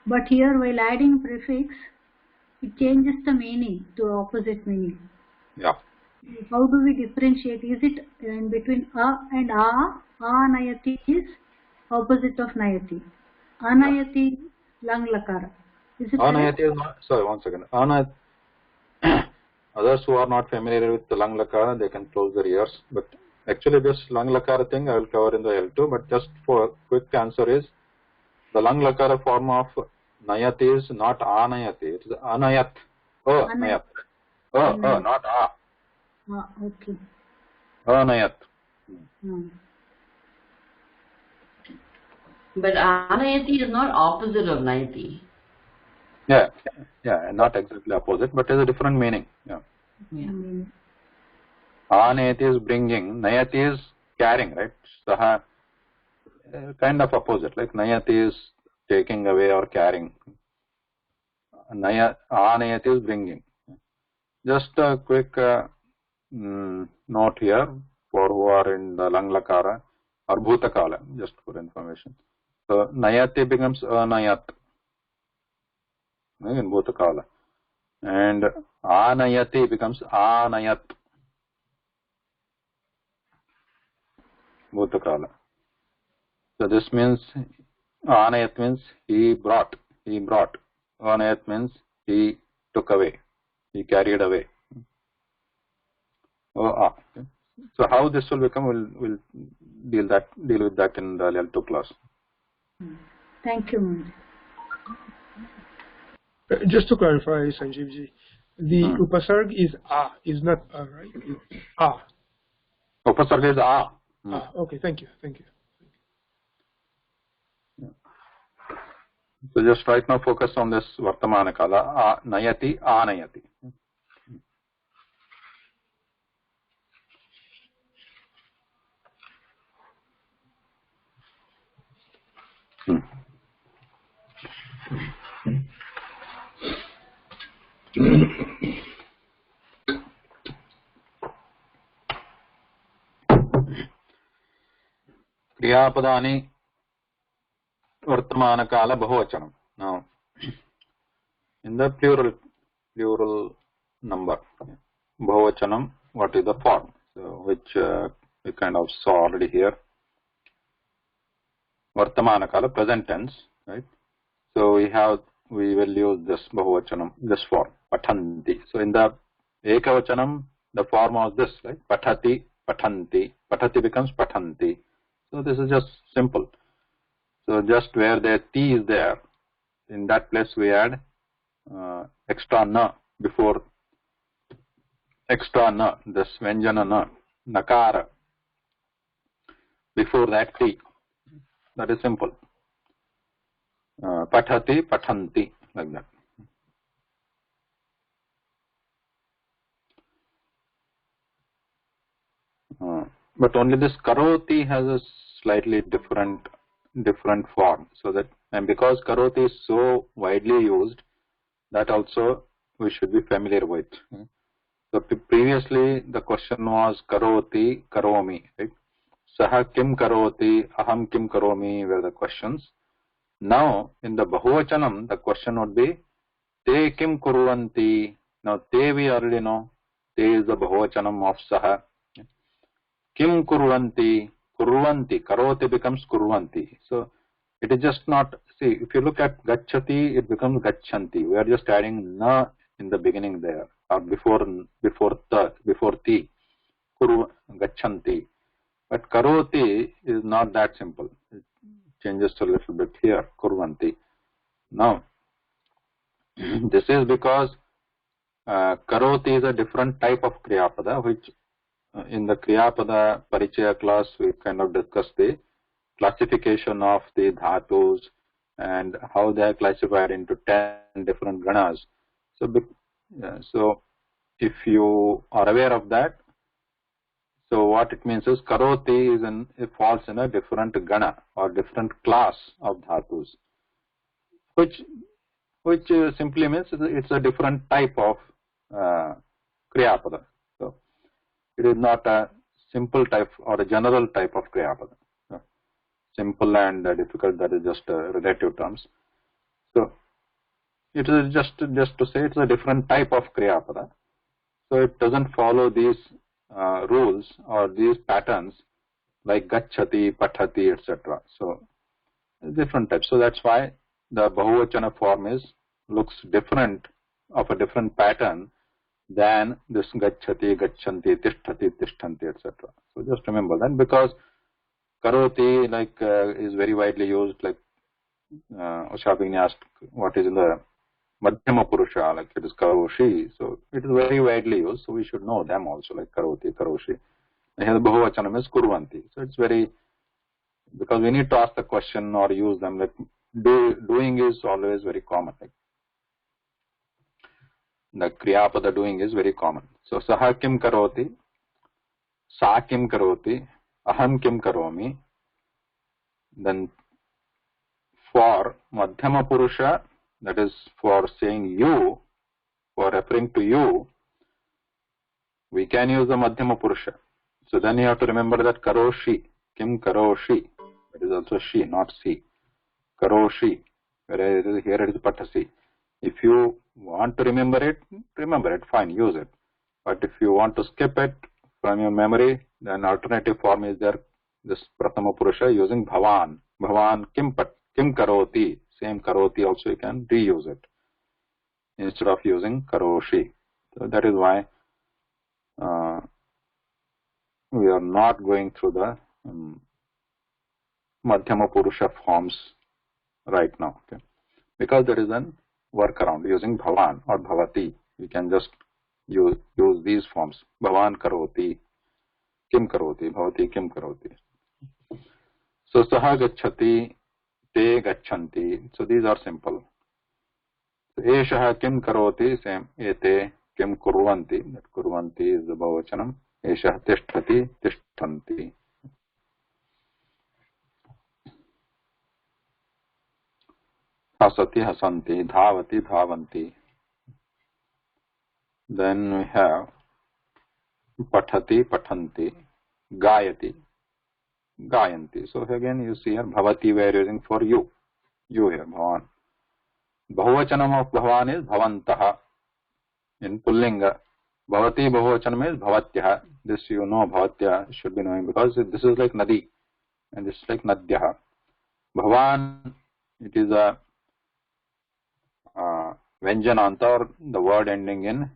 But here, while adding prefix, it changes the meaning to opposite meaning. Yeah. How do we differentiate? Is it in between a and a? Anayati is opposite of nayati. Anayati is lang lakara. Is it correct? Anayati is not, sorry, one second. Others who are not familiar with the lang lakara, they can close their ears. But actually, this lang lakara thing I will cover in the L2. But just for quick answer is, the lang lakara form of nayati is not anayati. It is anayat. Nayat. Not a. Okay. Anayat. But anayati is not opposite of nayati. Yeah, not exactly opposite, but has a different meaning. Yeah. Anayati is bringing, nayati is carrying, right? Saha, kind of opposite, like nayati is taking away or carrying. Anayati is bringing. Just a quick note here for who are in the lang lakara or bhutakala, just for information. So nayati becomes anayat in bhutakala, and anayati becomes anayat bhutakala. So this means anayat means he brought. Anayat means he took away, he carried away. So how this will become, we'll deal with that in the L2 class. Thank you. Just to clarify, Sanjeevji, the upasarg is a, is not a, right? A. Upasarg is a. Okay, thank you. So just right now focus on this Vartamana Kala, Nayati, Anayati. Kriyapadani Vartamana Kala Bahuvachanam. Now, in the plural number, Bahuvachanam, what is the form? So, which we kind of saw already here. Vartamana Kala, present tense, right? So we will use this Bahuvachanam, this form, Pathanti. So in the Ekavachanam, the form was this, right? Pathati, Pathanti. Pathati becomes Pathanti. So this is just simple. So just where the T is there, in that place we add extra na before extra na, this Vyanjana na, Nakara, before that T. That is simple. Pathati, Pathanti, like that. But only this Karoti has a slightly different form. So that, and because Karoti is so widely used, that also we should be familiar with. So previously the question was Karoti, Karomi, right? Saha kim karoti, aham kim karomi were the questions. Now in the Bahuvachanam, the question would be te kim kuruvanti. Now te we already know. Te is the Bahuvachanam of Saha. Kim kurvanti, kurvanti, karoti becomes kurvanti. So it is just not, see, if you look at gacchati, it becomes gacchanti. We are just adding na in the beginning there, or before ti, gacchanti. But karoti is not that simple. It changes a little bit here, kurvanti. Now, this is because karoti is a different type of kriyapada, which in the Kriyapada Parichaya class, we kind of discussed the classification of the dhatus and how they are classified into 10 different ganas. So if you are aware of that, so what it means is karoti it falls in a different gana or different class of dhatus, which simply means it's a different type of Kriyapada. So it is not a simple type or a general type of Kriyapada. Simple and difficult, that is just relative terms. So it is just to say it's a different type of Kriyapada. So it doesn't follow these rules or these patterns like gacchati, pathati, etc. So different types. So that's why the Bahuvachana form looks different, of a different pattern than this gacchati, gacchanti, tishtati, tishtanti, etc. So just remember that, because karoti is very widely used, like Ushabhini asked what is in the Madhyama Purusha, like it is karoshi. So it is very widely used, so we should know them also, like karoti, karoshi. And here the Bahuvachanam is kurvanti. So it's very, because we need to ask the question or use them, like doing is always very common. Like the Kriyapada doing is very common. So saha kim karoti, sa kim karoti, aham kim karomi. Then for Madhyama Purusha, that is for saying you, for referring to you, we can use the Madhyama Purusha. So then you have to remember that karoshi, kim karoshi, that is also she, not si. Karoshi, where here it is patasi. If you want to remember it, fine, use it. But if you want to skip it from your memory, then alternative form is there, this Prathama Purusha using bhavan. Bhavan kim karoti, same karoti also you can reuse it instead of using karoshi. So that is why we are not going through the Madhyama Purusha forms right now, okay? Because there is an workaround using bhavan or bhavati. We can just use these forms. Bhavan karoti, kim karoti, bhavati kim karoti. So saha gacchati, te gacchanti. So these are simple. So eshaha kim karoti, same. Ete kim kurvanti. That kurvanti is the bhavachanam. Eshaha tishtati, tishtanti. Hasati, hasanti, dhavati, dhavanti. Then we have pathati, pathanti, gayati, gayanti. So again you see here bhavati we are using for you. You here, bhavan. Bahuvachanam of bhavan is bhavantaha in pullinga. Bhavati bahuvachanam is bhavatyaha. This you know, bhavatya should be knowing, because this is like nadi and this is like nadyaha. Bhavan, it is a Vyanjananta, or the word ending in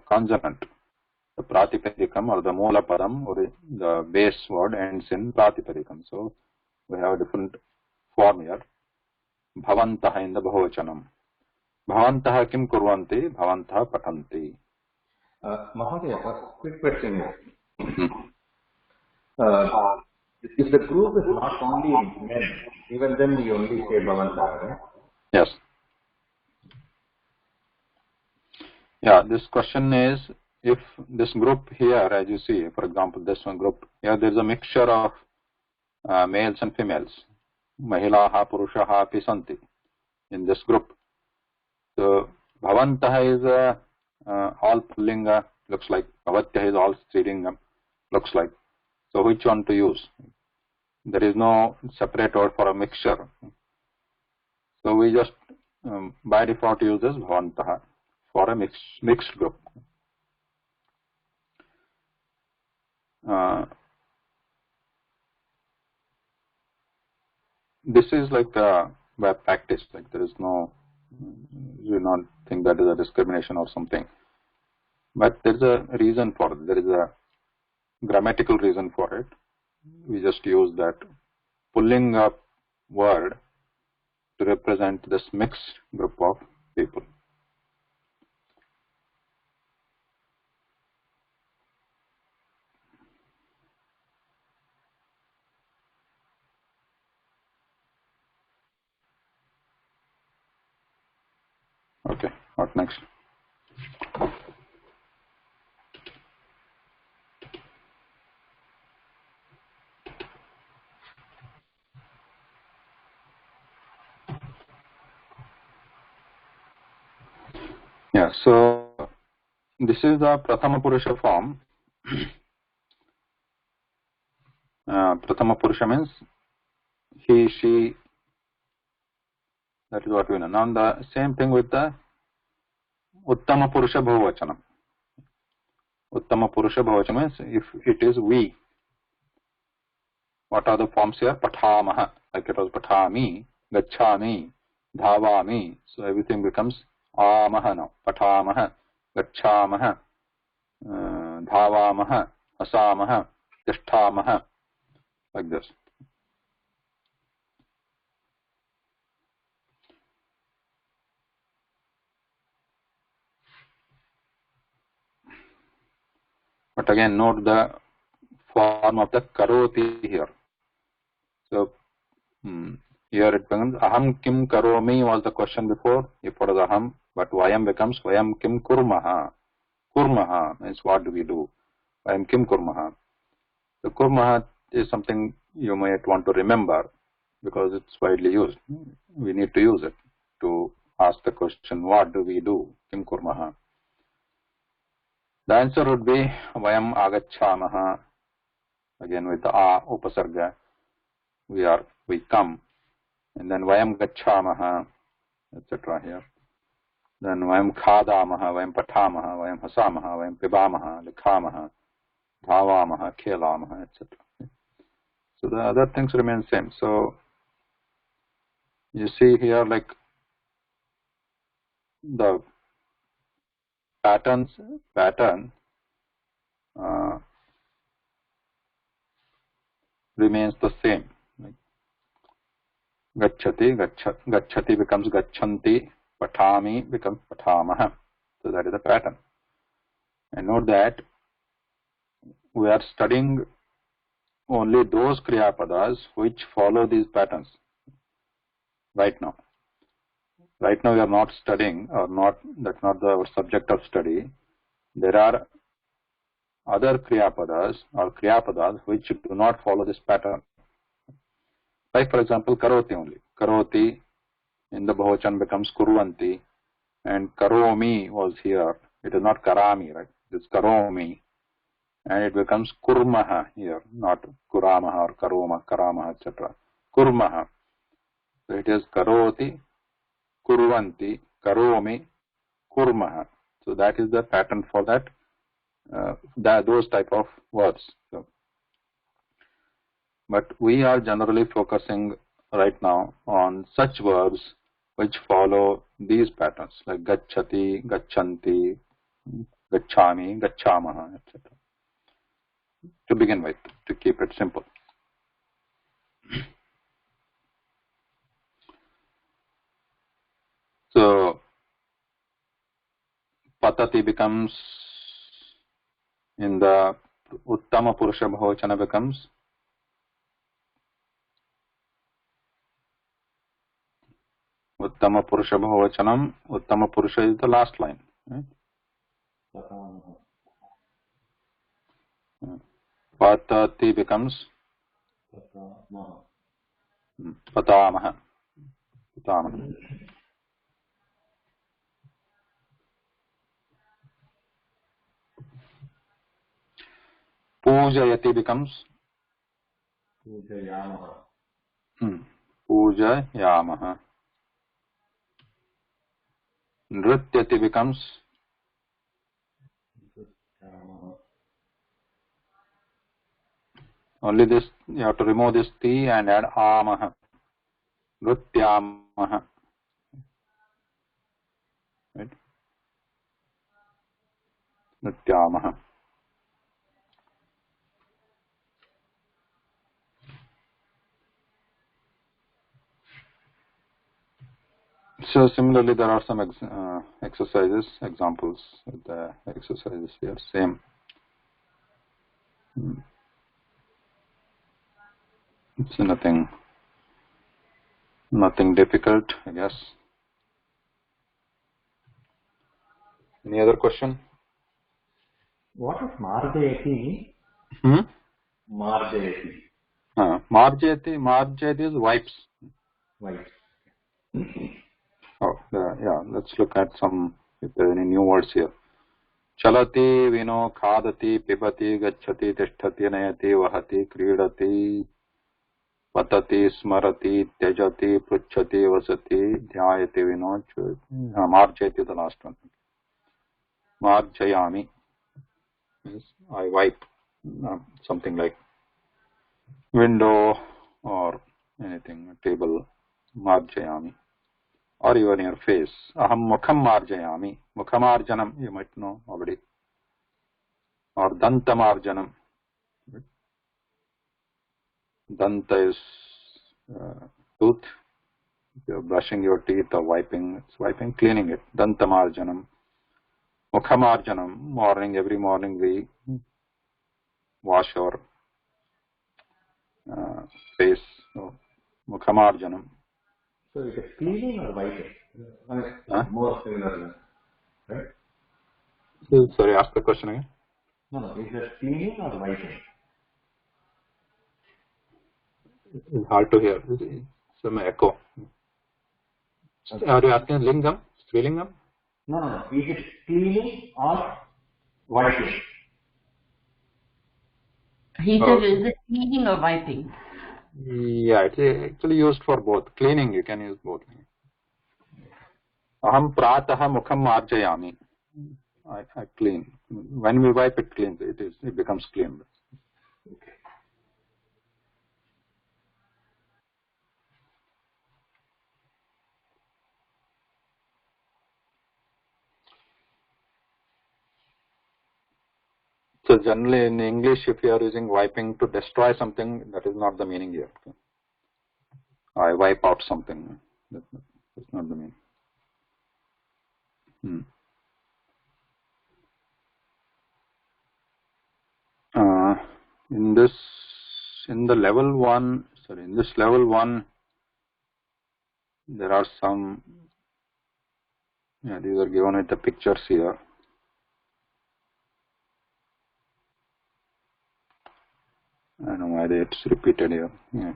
consonant. The pratipadikam or the moola padam or the base word ends in pratipadikam. So we have a different form here. Bhavantaha in the bahuvachanam. Bhavantaha kim kurvanti, bhavantaha patanti. Mahodaya, a quick question here. If the group is not only men, even then we only say bhavantaha, right? Yes. Yeah, this question is, if this group here, as you see, for example, this one group, here there is a mixture of males and females. Mahilaha, Purushaha api santi in this group. So, Bhavantaha is all pullinga, looks like. Bhavatya is all stridinga, looks like. So, which one to use? There is no separate word for a mixture. So, we just by default use this Bhavantaha for a mixed group. This is like by practice, like there is no, you not think that is a discrimination or something, but there is a reason for it. There is a grammatical reason for it. We just use that pulling up word to represent this mixed group of people. Okay, what next? Yeah, Yeah, so this is the Prathama Purusha form. Prathama Purusha means he, she, that is what we know. Now the same thing with the Uttama Purusha Bhuvachanam. Uttama Purusha Bhuvachanam means if it is we. What are the forms here? Patamaha, like it was Patami, Gacchami, Dhavami. So everything becomes Amaha now. Patamaha, Gacchamaha, Dhavamaha, Asamaha, Tishtamaha, like this. But again, note the form of the karoti here. So here it becomes aham kim karomi was the question before. If it was aham, but vayam becomes vayam kim kurmaha. Kurmaha means what do we do? Vayam kim kurmaha. The kurmaha is something you might want to remember because it's widely used. We need to use it to ask the question, what do we do? Kim kurmaha. The answer would be vayam agacchamaha. Again with the upasarga, we come, and then vayam gacchamaha, etc. here. Then vayam khadamaha, vayam patamaha, vayam hasamaha, vayam pibamaha, likhamaha, dhavamaha, khelamaha, etc. So the other things remain same. So you see here, like the pattern remains the same. Like gacchati, gacchati becomes gacchanti, patami becomes patamaha. So that is the pattern. And note that we are studying only those kriyapadas which follow these patterns right now. Right now we are not studying, or not, that's not our subject of study. There are other kriyapadas or kriyapadas which do not follow this pattern. Like for example, karoti only. Karoti in the Bahuvachan becomes kurvanti, and karomi was here. It is not karami, right? It's karomi, and it becomes kurmaha here, not kuramaha or karoma, karamaha, etc. Kurmaha. So it is karoti, kurvanti, karomi, kurmaha. So that is the pattern for that, those type of words. So, but we are generally focusing right now on such verbs which follow these patterns, like gacchati, gacchanti, gacchami, gacchamaha, etc. To begin with, to keep it simple. So patati becomes, in the Uttama Purusha Bhuvachana becomes Uttama Purusha Bhuvachanam. Uttama Purusha is the last line. Right? Patati becomes patamaha. Patamaha. Pujayati becomes Pujayamaha. Nrityati becomes only this, you have to remove this ti and add amaha. Nrityamaha. Right? Nrityamaha. So similarly, there are some exercises, examples with the exercises here. Same. It's nothing difficult, I guess. Any other question? What is marjayati? Marjayati. Marjayati is wipes. Wipes. Oh, yeah. Let's look at some if there are any new words here. Chalati, vino, khadati, pibati, gacchati, tishtati, nayati, vahati, kridati, patati, smarati, tyajati, pruchati, vasati, dhyayati, vino, marjayati, the last one. Marjayami. Yes, I wipe. Something like window or anything, table. Marjayami. Or even your face. Aham mukham marjayami. Mukhamarjanam, you might know already. Or dantamarjanam. Danta is tooth. You're brushing your teeth or wiping. It's wiping, cleaning it. Dantamarjanam. Mukhamarjanam. Morning, every morning we wash our face. So, Mukhamarjanam. So it is cleaning or wiping? More similar, right? Sorry, ask the question again. No, is it cleaning or wiping? It's hard to hear. Some echo. Okay. Are you asking lingam? Strilingam? No. Is it cleaning or wiping? He said, is it cleaning or wiping? Yeah, it's actually used for both. Cleaning, you can use both. Aham prataha mukham marjayami. I clean. When we wipe, it cleans. It becomes clean. Okay. So generally in English, if you are using wiping to destroy something, that is not the meaning here. Okay. I wipe out something. That's not the meaning. In this level 1, there are some. Yeah, these are given with the pictures here. I don't know why it's repeated here. Yeah.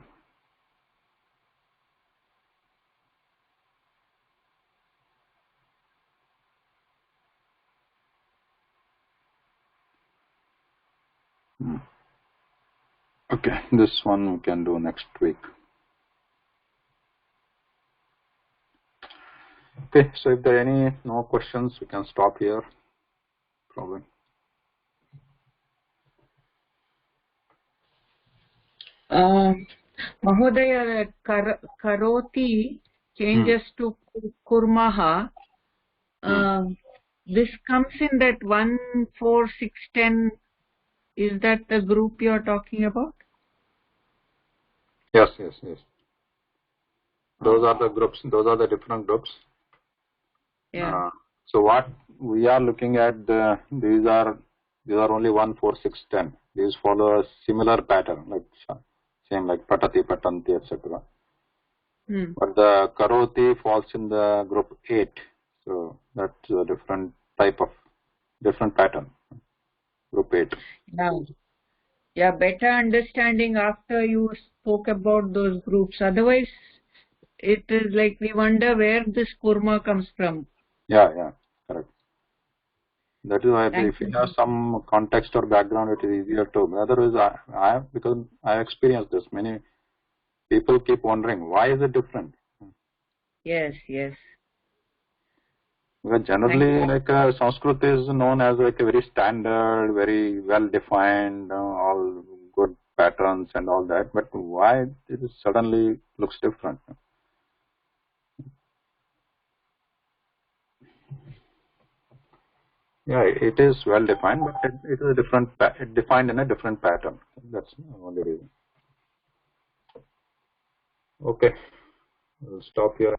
Okay, this one we can do next week. Okay, so if there are any no questions, we can stop here. Probably. Mahodaya, karoti changes to kurmaha. This comes in that 1, 4, 6, 10. Is that the group you are talking about? Yes. Those are the groups. Those are the different groups. Yeah. So what we are looking at, these are only 1, 4, 6, 10. These follow a similar pattern, like same like patati, patanti, etc. But the karoti falls in the group 8. So that's a different pattern. Group 8. Yeah, better understanding after you spoke about those groups. Otherwise, it is like we wonder where this kurma comes from. Yeah, correct. That is why if you have some context or background, it is easier to. Otherwise, because I experienced this. Many people keep wondering why is it different. Yes. Because generally, like Sanskrit is known as like a very standard, very well defined, all good patterns and all that. But why it suddenly looks different? Yeah, it is well defined, but it is defined in a different pattern. That's the only reason. Okay, we'll stop here.